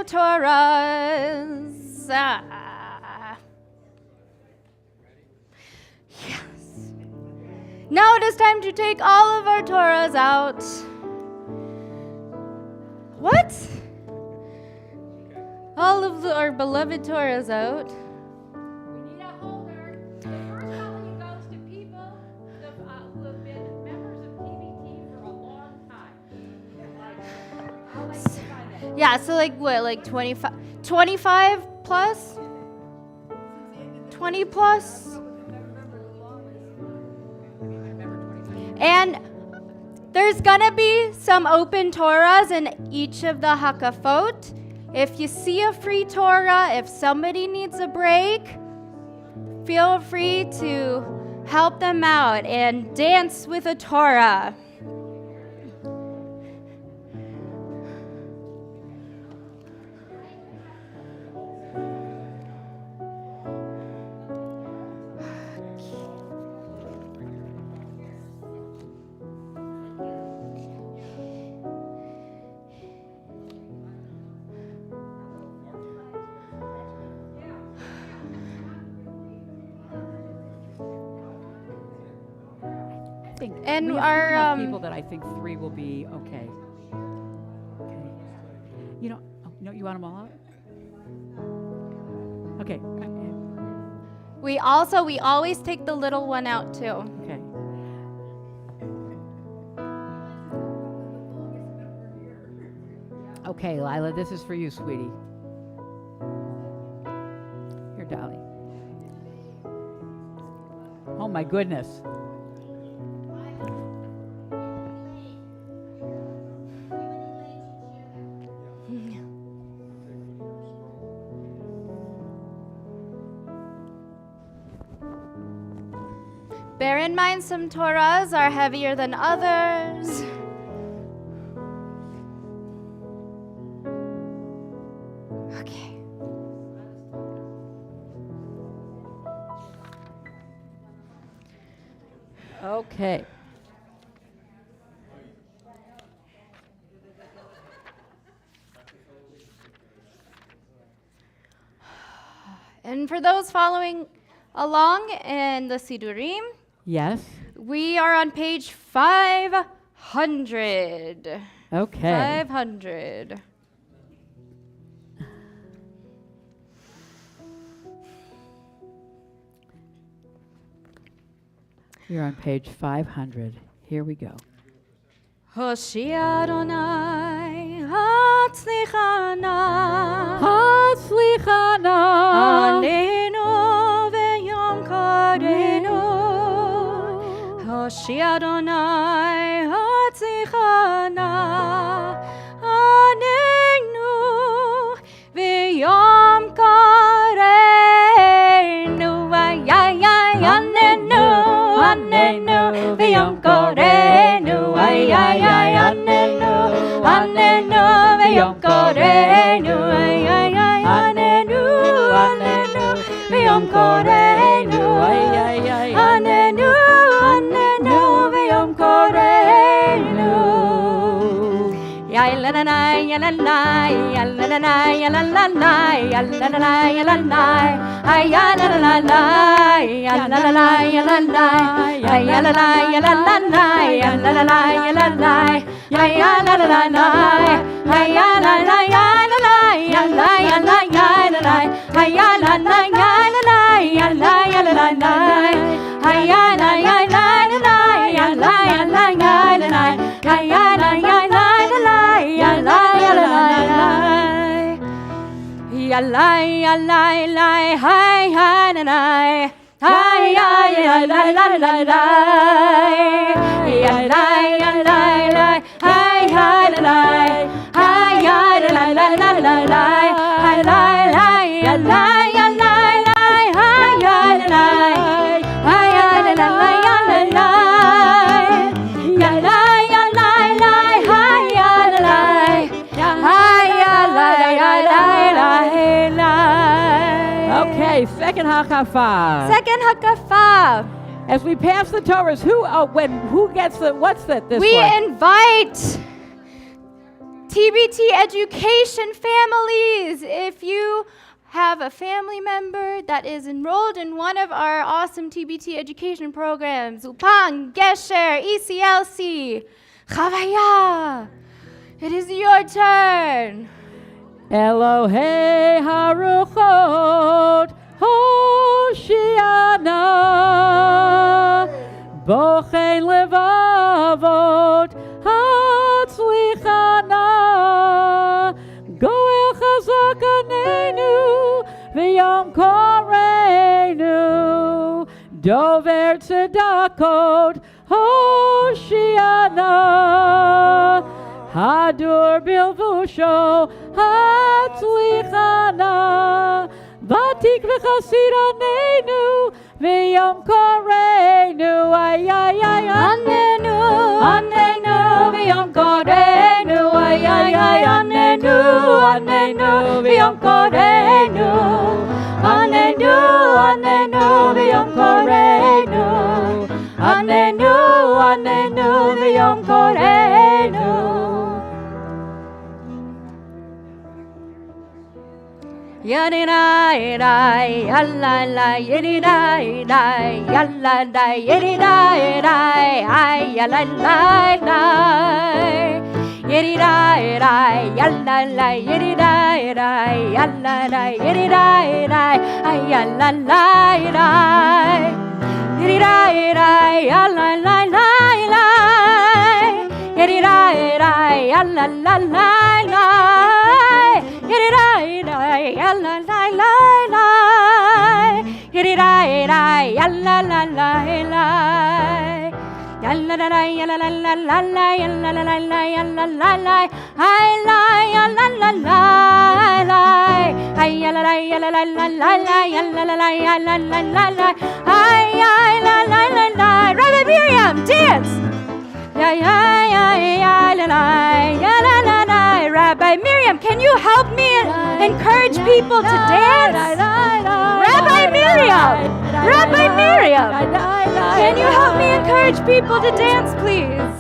S2: Torahs. Yes. Now it is time to take all of our Torahs out. What? All of our beloved Torahs out.
S1: We need a holder. The first holiday goes to people who have been members of TBT for a long time. I'll let you find that.
S2: Yeah, so like what, like 25 plus? 20 plus? And there's gonna be some open Torahs in each of the Hakafot. If you see a free Torah, if somebody needs a break, feel free to help them out and dance with a Torah. And
S1: we have
S2: our
S1: enough people that I think 3 will be okay. Okay. You know, you want them all out? Okay.
S2: we always take the little one out too.
S1: Okay. Okay, Lila, this is for you, sweetie. Here, Dolly. Oh my goodness.
S2: Bear in mind, some Torahs are heavier than others. Okay.
S1: Okay.
S2: And for those following along in the Sidurim,
S1: Yes.
S2: we are on page 500.
S1: Okay.
S2: 500.
S1: You're on page 500. Here we go.
S2: Hoshi Adonai, Hatzlichana,
S1: Hatzlichana.
S2: Aleinu ve'yom kadesh. Hoshi Adonai Hatzichana Anenu V'yom Korenu Ayayay Anenu Anenu V'yom Korenu Ayayay Anenu Anenu V'yom Korenu Ayayay Anenu Anenu V'yom Korenu Ayayay Anenu Anenu V'yom Korenu Yalanai yalanai yalanai yalanai yalanai yalanai ayalanai yalanai yalanai ayalanai yalanai yalanai yalanai ayalanai ayalanai yalanai yalanai yalanai ayalanai yalanai yalanai yalanai ayalanai yalanai yalanai yalanai ayalanai Yalai yalai lai hi hi nanai hi hi yalai lai lai lai yalai yalai lai hi hi nanai hi hi lai lai lai lai lai hi lai lai yalai yalai lai hi hi nanai hi hi lai lai lai lai yalai yalai lai hi hi nanai hi yalai lai.
S1: Okay, second Hakafot.
S2: Second Hakafot.
S1: As we pass the Torahs, who gets the, what's that this
S2: We
S1: one?
S2: invite TBT education families. If you have a family member that is enrolled in one of our awesome TBT education programs, Upang, Gesher, ECLC, Chavaya, it is your turn.
S1: Elohei Haruchot Hoshiana Bochen Levavot Hatzlichana Goel Chazakanenu V'yom Korenu Dover Tzedakot Hoshiana Hadur Bilvusho Hatzlichana Beth Tikvah Chasiranenu V'yom Korenu Ayayay Anenu Anenu V'yom Korenu Ayayay Anenu Anenu V'yom Korenu Anenu Anenu V'yom Korenu Anenu Anenu V'yom Korenu Yadidai dai, yalla la, yadidai dai, yalla dai, yadidai dai, ay yalla la dai, yadidai dai, yalla la, yadidai dai, yalla dai, yadidai dai, ay yalla la dai, yadidai dai, yalla la la la, yadidai dai, yalla la la la. Yadidai dai, yalla la la la. Yadidai dai, yalla la la la. Yalla la la, yalla la la la la, yalla la la la, yalla la la. Ay la, yalla la la la. Ay yalla la, yalla la la la la, yalla la la, yalla la la la. Ay ay la la la la. Rabbi Miriam, dance. Ya ya ya ya la la, ya la la la. Rabbi Miriam, can you help me encourage people to dance? Rabbi Miriam, Rabbi Miriam, can you help me encourage people to dance, please?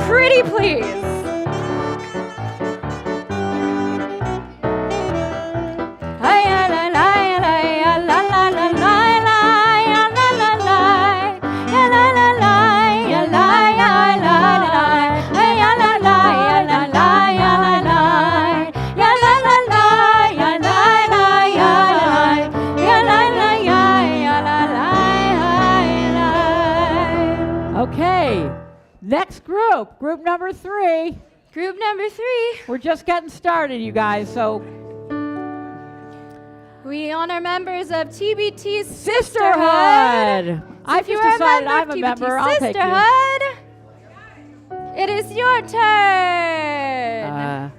S1: Pretty please. Next group number 3.
S2: Group number 3.
S1: We're just getting started, you guys, so
S2: We honor members of TBT's
S1: Sisterhood. I
S2: If you
S1: just
S2: are a
S1: decided
S2: member
S1: I'm
S2: of
S1: a
S2: TBT
S1: member. I'll take you.
S2: Sisterhood, it is your turn.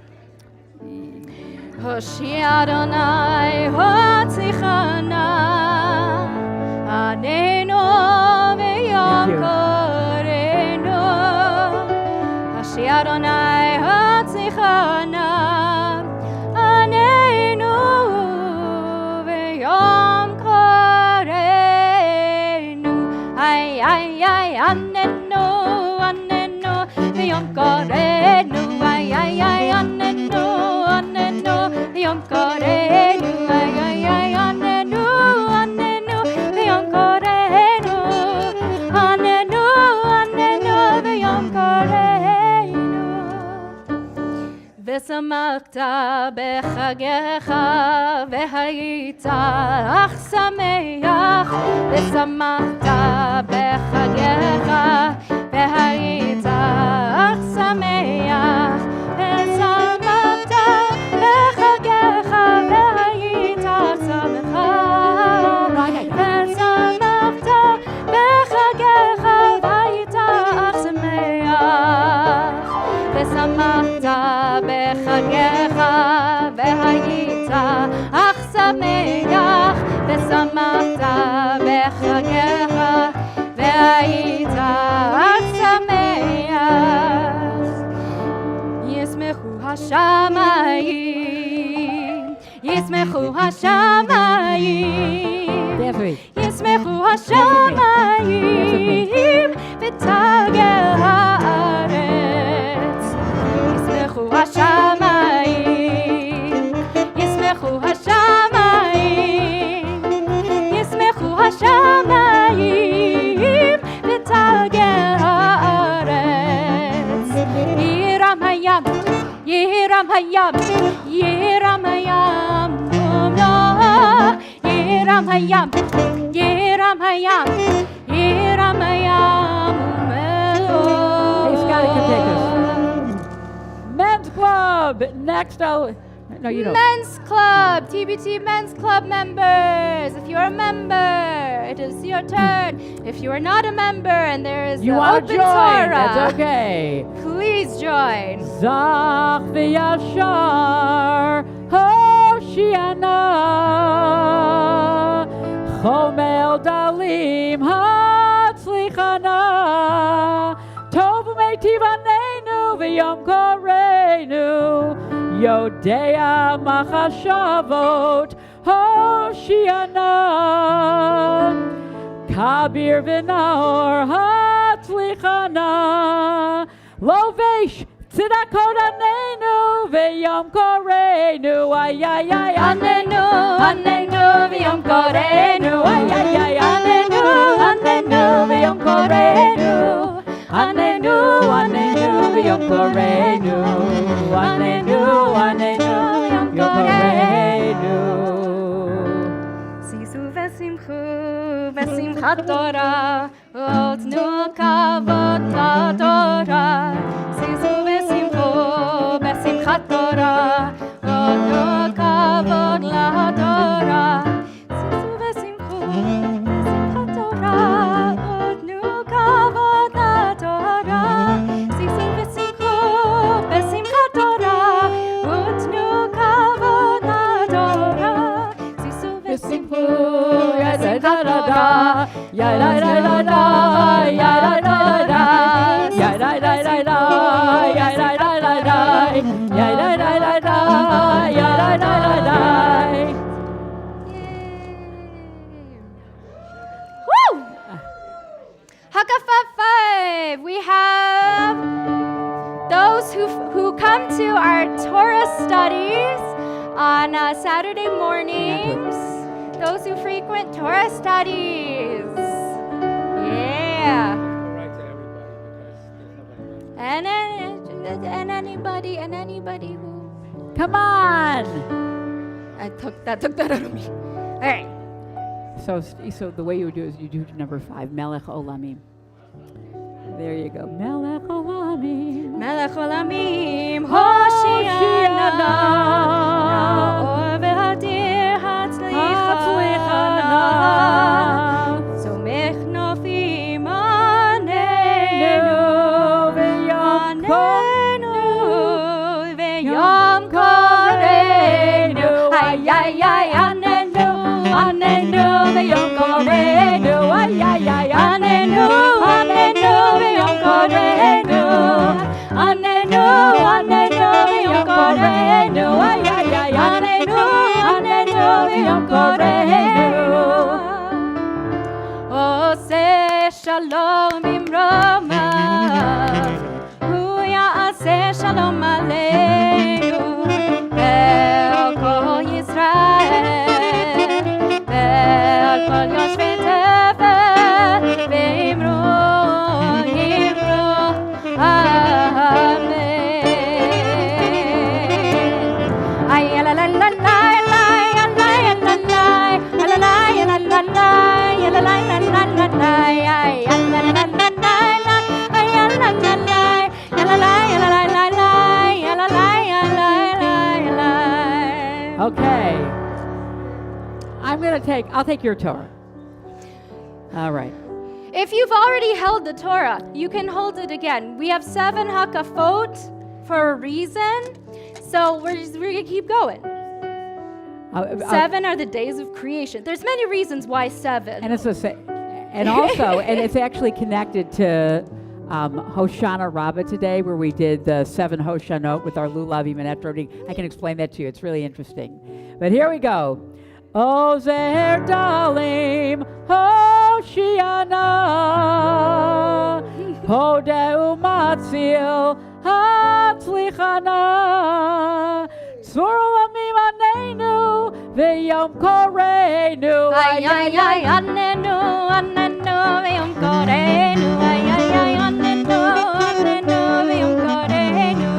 S2: Hoshi Adonai Hatzichana Anenu V'Yom Korenu Hoshi Adonai Hatzichana Anenu V'Yom Korenu Ay ay ay Anenu Anenu V'Yom Korenu Ay ay ay Anenu Anenu V'Yom Korenu Ay ay ay Anenu Anenu V'Yom Korenu Anenu Anenu V'Yom Korenu ושמחת בחגיך והיית אך שמח ושמחת בחגיך והיית אך שמח ושמחת בחגיך והיית אך שמח ושמחת בחגיך והיית אך שמח ושמחת בחגיך והיית אך שמח ושמחת בחגיך והיית אך שמח ישמחו השמיים ישמחו השמיים
S1: Dance with me.
S2: ישמחו השמיים ותגל הארץ ישמחו השמיים ישמחו השמיים ישמחו השמיים ותגל הארץ ירם הים ירם הים ירם הים ירם הים ירם הים ירם הים
S1: Hey, Scotty, come take us. Men's Club. Next, no, you don't.
S2: Men's Club, TBT Men's Club members. If you're a member, it is your turn. If you are not a member and there is
S1: You
S2: the
S1: want
S2: open
S1: to join?
S2: Torah,
S1: That's okay.
S2: please join.
S1: Zach v'yashar Hoshiana Chomel dalim hatzlichana Tov u'meitiv aneinu v'yom korenu Yodea machashavot Hoshiana Kabir v'nahor hatzlichana Lovesh tzedakot aneinu v'yom korenu ay ay ay anenu anenu v'yom korenu ay ay ay anenu anenu v'yom korenu anenu anenu v'yom korenu anenu anenu v'yom korenu
S2: Sisu v'simchu v'simchat Torah Otnu kavod laTorah Sisu v'simchu v'simchat Torah Otnu kavod laTorah Sisu v'simchu v'simchat Torah Otnu kavod laTorah Sisu v'simchu v'simchat Torah Otnu kavod laTorah Sisu v'simchu v'simchat Torah
S1: ya la la la la ya la la la ya la la la la ya la la la la ya la la la la ya la la la la
S2: Woo! Hakafot 5. We have those who come to our Torah studies on Saturday mornings. Those who frequent Torah studies. Yeah.
S3: Right to everybody because there's nobody.
S2: And anybody who
S1: come on
S2: I took that out of me. All right.
S1: so the way you would do is you do number 5 Melech Olamim. There you go. Melech Olamim.
S2: Melech Olamim Hoshiana Na'or v'hadir hatzliach Anenu v'yom koreinu, ay ay ay. Anenu, anenu v'yom koreinu. Anenu, anenu v'yom koreinu, ay ay ay. Anenu, anenu v'yom koreinu. Oseh shalom imromav, hu ya'aseh shalom aleinu. Ve'al kol Yisrael, ve'al kol yoshvei tevel, ve'imru, imru, amen. Ay, la la la la la, la la la la, la la la la la, la la la la la, ay, la la la la la, ay, la la la la, la la la la la, la la la.
S1: Okay. I'll take your Torah. All right.
S2: If you've already held the Torah, you can hold it again. We have 7 Hakafot for a reason, so we're gonna keep going. 7 are the days of creation. There's many reasons why 7.
S1: And it's actually connected to Hoshana Rabbah today, where we did the 7 Hoshanot with our Lulavim and Etrodim. I can explain that to you. It's really interesting. But here we go. Ozer Dalim Hoshiana Podeu Matzil Hatzlichana Tzurlamim Anenu V'yom Koreinu
S2: Ay, ay, ay, anenu, anenu, v'yom koreinu. Ay, ay, ay, anenu, anenu, v'yom koreinu.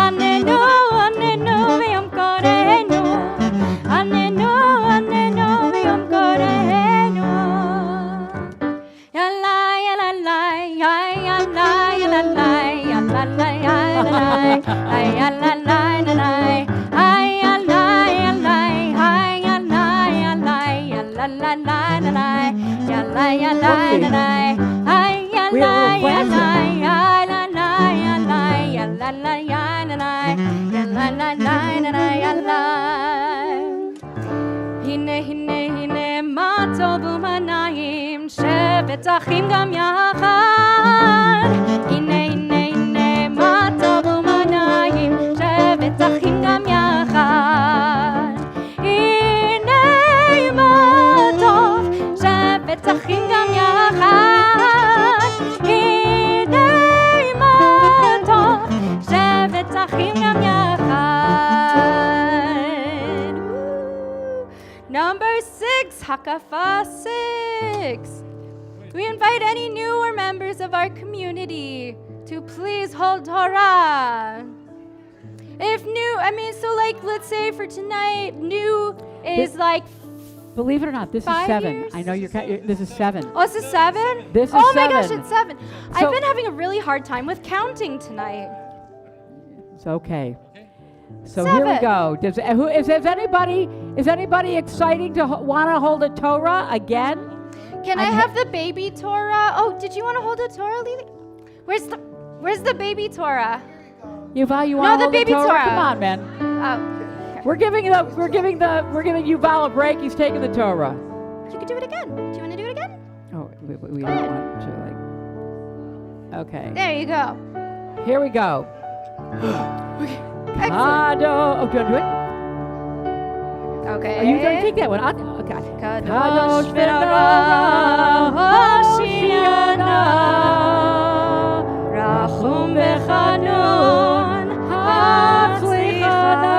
S2: Anenu, anenu, v'yom koreinu. Anenu, anenu, v'yom koreinu. Yalai, yalalai, ay, yalai, yalalai, yalalai, yalalai, ay, yalalai, yalalai, ay, yalai, yalai, ay, yalai, yalai, yalalai, yalalai, yalai, yalai, yalalai, ay, yalai, yalai, yalalai, yalai, yalalai, yalalai, yalalai, yalalai, yalai. Hine, hine, hine, ma tovu manayim, shevet achim gam yachad. Hine, hine, hine, ma tovu manayim, shevet achim gam yachad. Hine, ma tov, shevet achim gam yachad. Hine, ma tov, shevet achim gam yachad. Number 6, Hakafot 6. We invite any newer members of our community to please hold Torah. If new, let's say for tonight, new is
S1: Believe it or not, this is
S2: 5
S1: 7.
S2: years?
S1: I know this is 7.
S2: Oh, this is 7?
S1: This is
S2: oh my
S1: 7.
S2: gosh, it's 7. I've
S1: So-
S2: been having a really hard time with counting tonight.
S1: It's okay. So here we
S2: 7.
S1: go. Is anybody exciting to want to hold a Torah again?
S2: Can I have the baby Torah? Oh, did you want to hold a Torah, Lily? Where's the baby Torah?
S1: Yuval, you
S2: No,
S1: want to
S2: the
S1: hold
S2: baby
S1: a Torah?
S2: Torah.
S1: Come on, man.
S2: Oh,
S1: We're giving Yuval a break. He's taking the Torah.
S2: you could do it again. Do you want to do it again?
S1: Oh, we don't want to Okay.
S2: There you go.
S1: Here we go.
S2: Excellent.
S1: Oh, do you want to do it?
S2: Okay.
S1: Are you going to take that one? Okay.
S2: Kadosh v'norah Hoshiana Rachum v'chanun Hatzlichana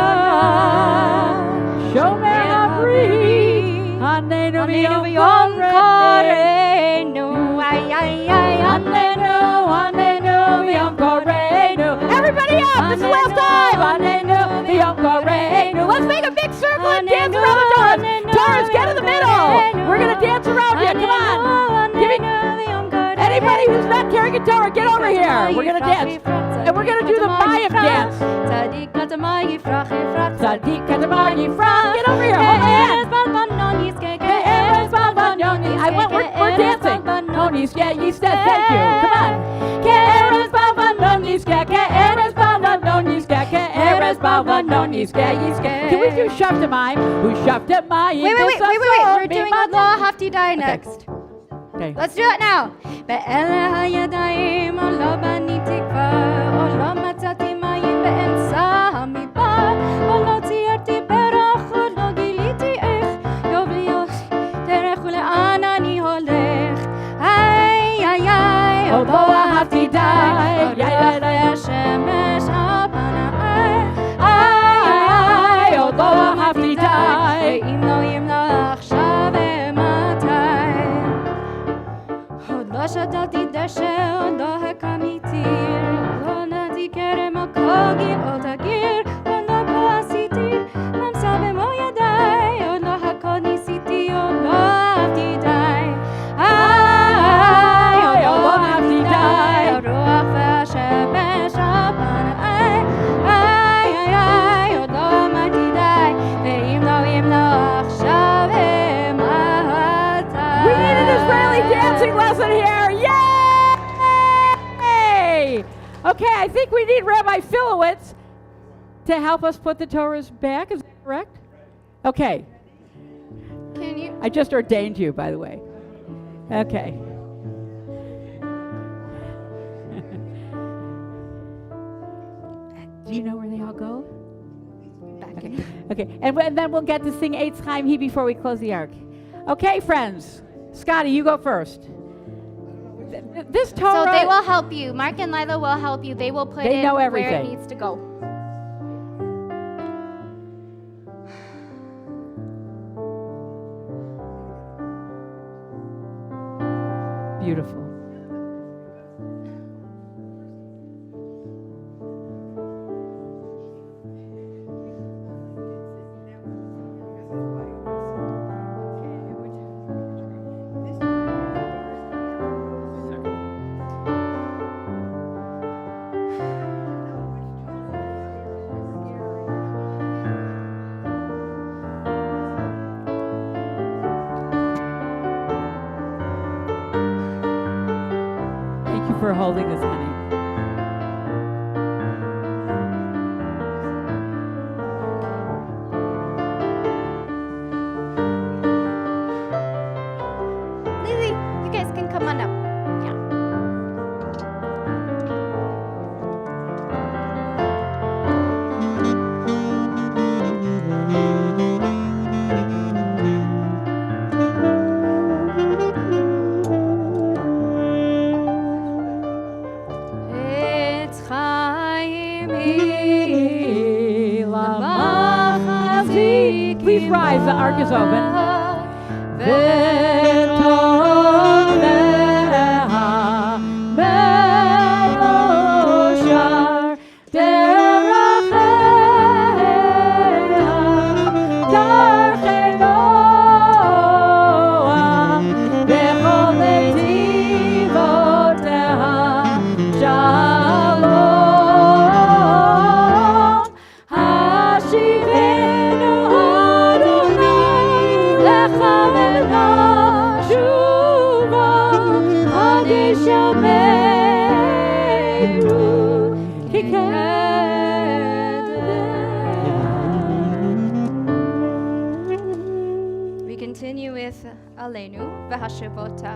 S1: Shomer Habri Hanenu
S2: v'yom koreinu Ay, ay, ay,
S1: Hanenu v'yom koreinu. Everybody up! This is the last time! Hanenu v'yom koreinu. Let's make a big circle and dance around the Torahs. Torahs, get in the middle! We're going to dance around you. Come on! Give me... Anybody who's not carrying a Torah, get over here. We're going to dance. And we're going to do the Mayim dance. Tzadik Kadama Yifrach. Get over here. Hold my hand. We're dancing. Thank you. Come on. Havanon Yizke Yizke. Can we do Shavtamayim? Who Shavtamayim?
S2: Wait. We're doing Allah Hafti Die next.
S1: Okay.
S2: Let's do it now. באלה הידיים לא בניתי כבר, לא מצאתי מים באמצע המדבר, לא ציירתי פרח, לא גיליתי איך יוביות דרך ולאן אני הולך. איי איי איי, עוד לא אהבתי די, עוד יפה השמש על פניי. איי איי איי, עוד לא אהבתי די, ואם לא ימלא עכשיו ומתי. לא שתלתי דשא, עוד לא הקמיתי, לא נעתי כרם או קוגיר או תגיר, עוד לא כעסיתי, ממסע במו ידיי, עוד לא הכל ניסיתי, עוד לא אהבתי די. איי, עוד לא אהבתי די, הרוח והשמש על פניי. איי, איי, איי, עוד לא אמרתי די, ואם לא עכשיו מתי.
S1: We need an Israeli dancing lesson here. Yay! Okay, I think we need Rabbi Filowitz to help us put the Torahs back. Is that correct? Okay.
S2: Can you?
S1: I just ordained you, by the way. Okay. Do you know where they all go?
S2: Back
S1: Okay. Okay. And then we'll get to sing Eitz Chaim He before we close the ark. Okay, friends. Scotty, you go first. This Torah.
S2: So they will help you. Mark and Lila will help you. They will put
S1: They
S2: in
S1: know
S2: where
S1: everything.
S2: it needs to go.
S1: Beautiful. Thank you for holding this, honey.
S2: Lily, you guys can come on up. Yeah. It's Chaim
S1: Please rise, the ark is open.
S2: We continue with Aleinu v'hashevota.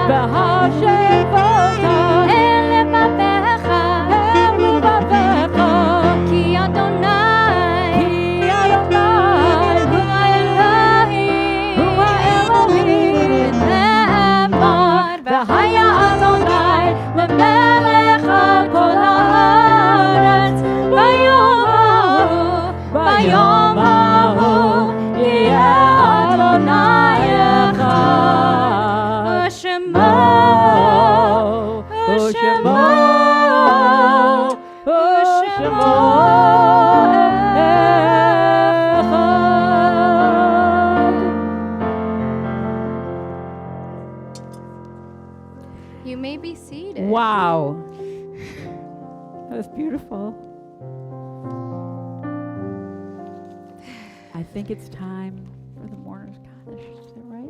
S1: Bahashem
S2: You may be seated.
S1: Wow. That was beautiful. I think it's time for the Mourner's Kaddish. Is that right?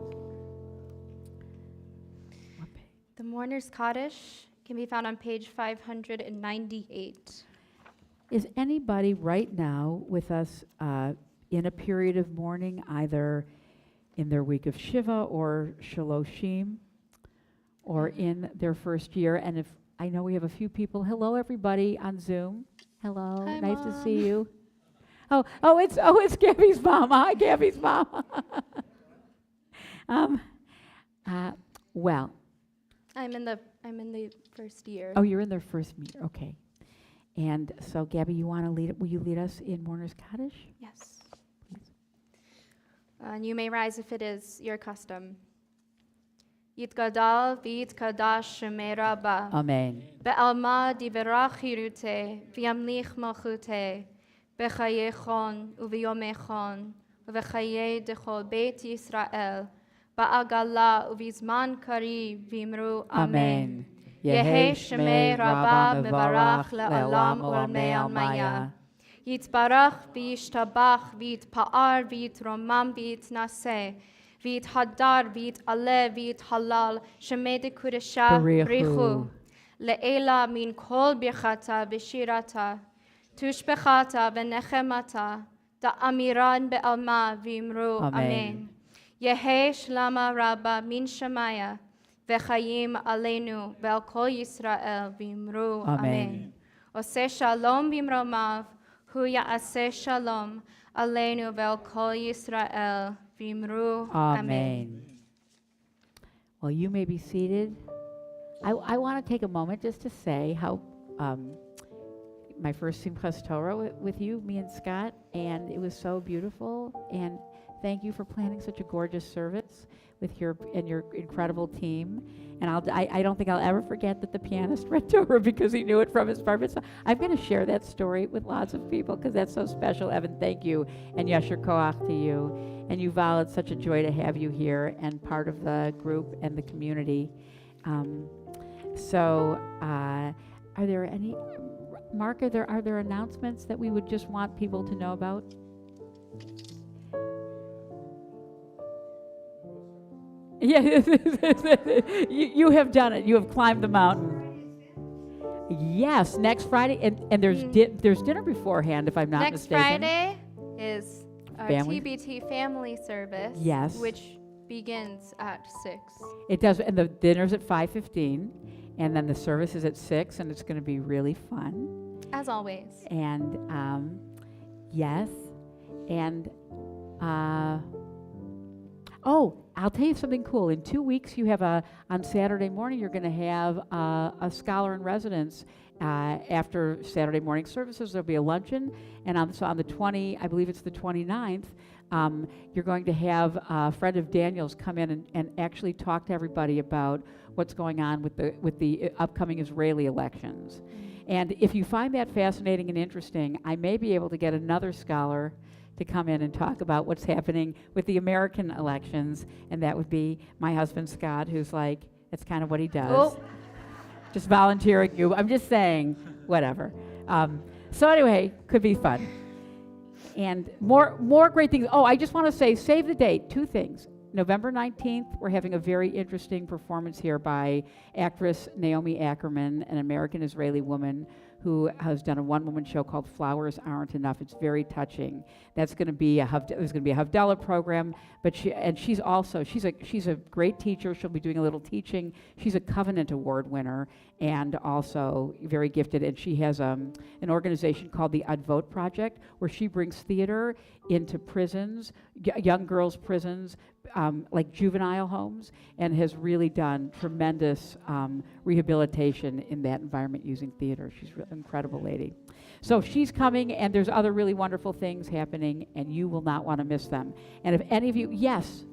S1: What page?
S2: The Mourner's Kaddish can be found on page 598.
S1: Is anybody right now with us in a period of mourning, either in their week of Shiva or Shaloshim, or in their first year? And if I know we have a few people. Hello, everybody on Zoom. Hello,
S2: Hi,
S1: nice to
S2: Mom.
S1: see you. It's Gabby's mama. Hi, Gabby's mama. Well.
S2: I'm in the first year.
S1: Oh, you're in their first meet. Okay. And so, Gabby, you want to lead it? Will you lead us in Mourner's Kaddish?
S2: Yes. And you may rise if it is your custom. Yitgadal v'yitkadash shemei Rabba.
S1: Amen.
S2: Be'alma diverach hirute v'yamlich malchute b'chayechon u'v'yomechon u'v'chayei dechol Beit Yisrael ba'agala u'v'zman kari v'imru Amen. Yehi shemei Rabba mevarach le'olam u'almei almaya. Yitbarach v'yishtabach v'yitpa'ar v'yitromam v'yitnaseh v'yithadar v'yit'aleh v'yithalal shemei dekudesha b'richu le'ela min kol birchata v'shirata tushbechata v'nechemata da'amiran be'alma v'imru Amen. Yehi shlama Rabba min shemaya v'chayim aleinu ve'al kol Yisrael v'imru Amen. Oseh shalom b'imromav hu ya'aseh shalom aleinu ve'al kol Yisrael v'imru Amen.
S1: Well, you may be seated. I want to take a moment just to say how my first Simchat Torah with you, me and Scott, and it was so beautiful. And thank you for planning such a gorgeous service with your incredible team. And I don't think I'll ever forget that the pianist read Torah because he knew it from his bar mitzvah. I'm going to share that story with lots of people because that's so special. Evan, thank you, and Yasher Koach to you. And Yuval, it's such a joy to have you here and part of the group and the community. Are there any, Mark, are there announcements that we would just want people to know about? Yeah, you have done it. You have climbed the mountain. Yes, next Friday, and there's dinner beforehand, if I'm not mistaken.
S2: Next Friday is our
S1: Family?
S2: TBT family service.
S1: Yes.
S2: Which begins at 6.
S1: It does, and the dinner's at 5:15, and then the service is at 6, and it's going to be really fun.
S2: As always.
S1: And yes, and I'll tell you something cool. In 2 weeks, you have on Saturday morning, you're going to have a scholar in residence. After Saturday morning services, there'll be a luncheon, and on the I believe it's the 29th, you're going to have a friend of Daniel's come in and actually talk to everybody about what's going on with the upcoming Israeli elections. And if you find that fascinating and interesting, I may be able to get another scholar to come in and talk about what's happening with the American elections, and that would be my husband Scott, who's like, that's kind of what he does.
S2: Oh.
S1: Just volunteering you. I'm just saying, whatever. So anyway, could be fun. And more great things. Oh, I just want to say, save the date. 2 things. November 19th, we're having a very interesting performance here by actress Naomi Ackerman, an American-Israeli woman who has done a one-woman show called Flowers Aren't Enough. It's very touching. That's going to be there's going to be a Havdalah program, but she's a great teacher. She'll be doing a little teaching. She's a Covenant Award winner and also very gifted. And she has an organization called the Advot Project, where she brings theater into prisons, young girls' prisons, like juvenile homes, and has really done tremendous rehabilitation in that environment using theater. She's an incredible lady. So she's coming, and there's other really wonderful things happening, and you will not want to miss them. And if any of you, yes?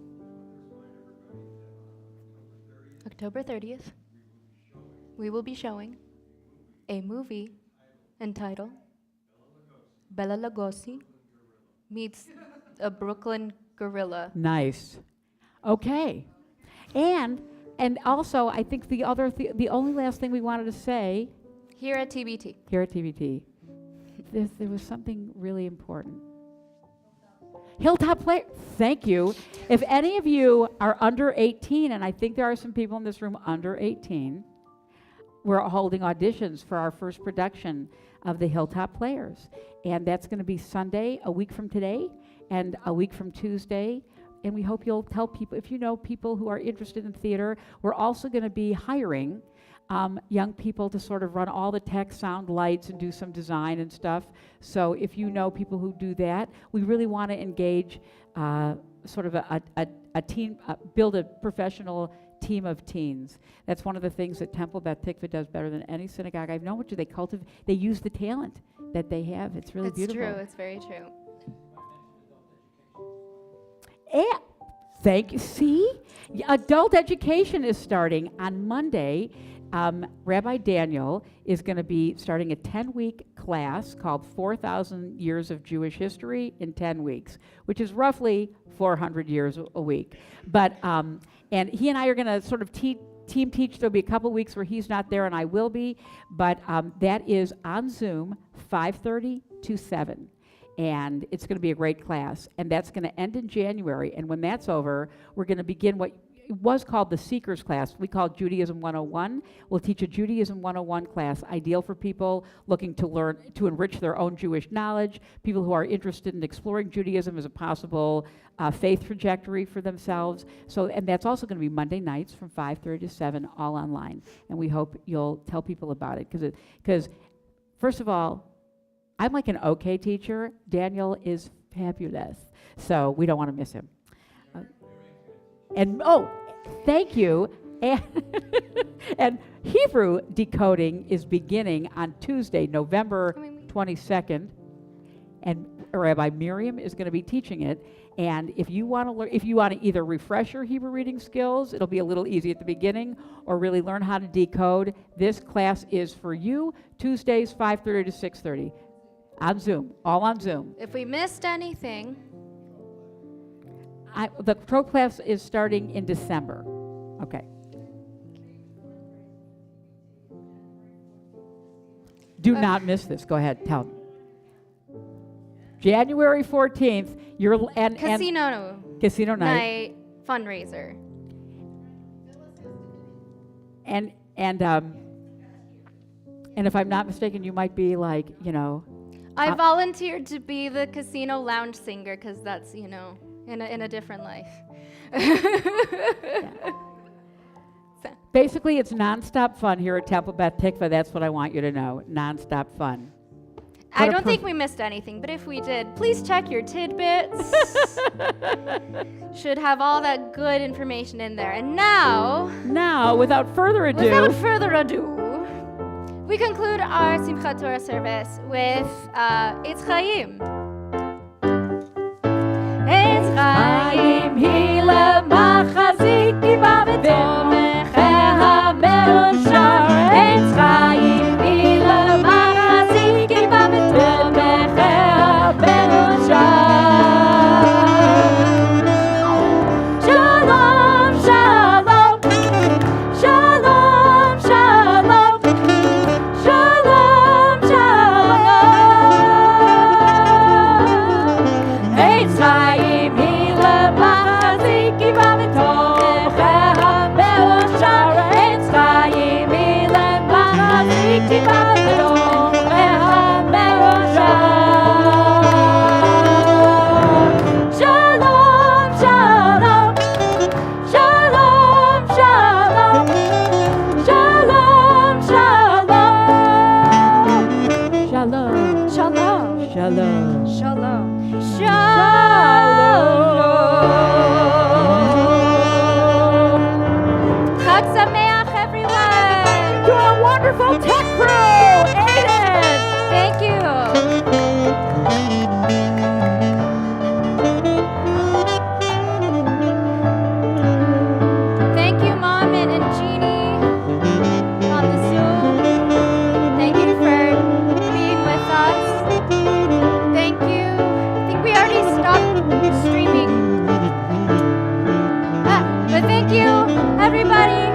S2: October 30th, we will be showing a movie entitled Bela Lugosi Meets a Brooklyn Gorilla.
S1: Nice. Okay. And And also, I think the only last thing we wanted to say
S2: Here at TBT.
S1: here at TBT, there was something really important. Hilltop player, thank you. If any of you are under 18, and I think there are some people in this room under 18, we're holding auditions for our first production of the Hilltop Players. And that's going to be Sunday, a week from today, and a week from Tuesday. And we hope you'll tell people, if you know people who are interested in theater, we're also going to be hiring young people to sort of run all the tech, sound, lights, and do some design and stuff. So if you know people who do that, we really want to engage sort of a team, build a professional team of teens. That's one of the things that Temple Beth Tikvah does better than any synagogue I've known, which is they cultivate, they use the talent that they have. It's really beautiful.
S2: It's true. It's very true.
S1: Yeah. Thank you. See? Adult education is starting on Monday. Rabbi Daniel is going to be starting a 10-week class called 4,000 Years of Jewish History in 10 weeks, which is roughly 400 years a week. But, and he and I are going to sort of team teach. There'll be a couple weeks where he's not there and I will be, but that is on Zoom, 5:30 to 7. And it's going to be a great class. And that's going to end in January. And when that's over, we're going to begin what was called the Seekers class. We call it Judaism 101. We'll teach a Judaism 101 class, ideal for people looking to learn, to enrich their own Jewish knowledge, people who are interested in exploring Judaism as a possible faith trajectory for themselves. So, and that's also going to be Monday nights from 5:30 to 7, all online. And we hope you'll tell people about it. Because first of all, I'm like an okay teacher. Daniel is fabulous. So we don't want to miss him. And thank you. And Hebrew decoding is beginning on Tuesday, November 22nd. And Rabbi Miriam is going to be teaching it. And if you want to learn, if you want to either refresh your Hebrew reading skills, it'll be a little easy at the beginning, or really learn how to decode, this class is for you. Tuesdays, 5:30 to 6:30. On Zoom, all on Zoom.
S2: If we missed anything,
S1: The pro class is starting in December. Okay. Do not miss this. Go ahead, tell them. January 14th, Casino night
S2: fundraiser.
S1: And if I'm not mistaken, you might be like,
S2: I volunteered to be the casino lounge singer because that's, in a different life.
S1: Basically, it's nonstop fun here at Temple Beth Tikvah. That's what I want you to know. Nonstop fun.
S2: I don't think we missed anything, but if we did, please check your tidbits. Should have all that good information in there. And now,
S1: without further ado,
S2: we conclude our Simchat Torah service with Eitz Chaim. Eitz Chaim hi lemachzik kiva v'tomecheh me'oshar. Eitz Chaim hi lemachzik kiva v'tomecheh me'oshar. Shalom, shalom, shalom, shalom. Shalom, shalom. Eitz Chaim hi lemachzik kiva v'tomecheh me'oshar. Eitz Chaim hi lemachzik kiva v'tomecheh me'oshar. Shalom, shalom, shalom, shalom. Shalom, shalom. Shalom.
S1: shalom.
S2: Shalom. Shalom. Chag Sameach, everyone.
S1: To our wonderful tech crew, Aiden.
S2: Thank you. Thank you, Mom and Jeannie on the Zoom. Thank you for being with us. Thank you. I think we already stopped streaming. But thank you, everybody.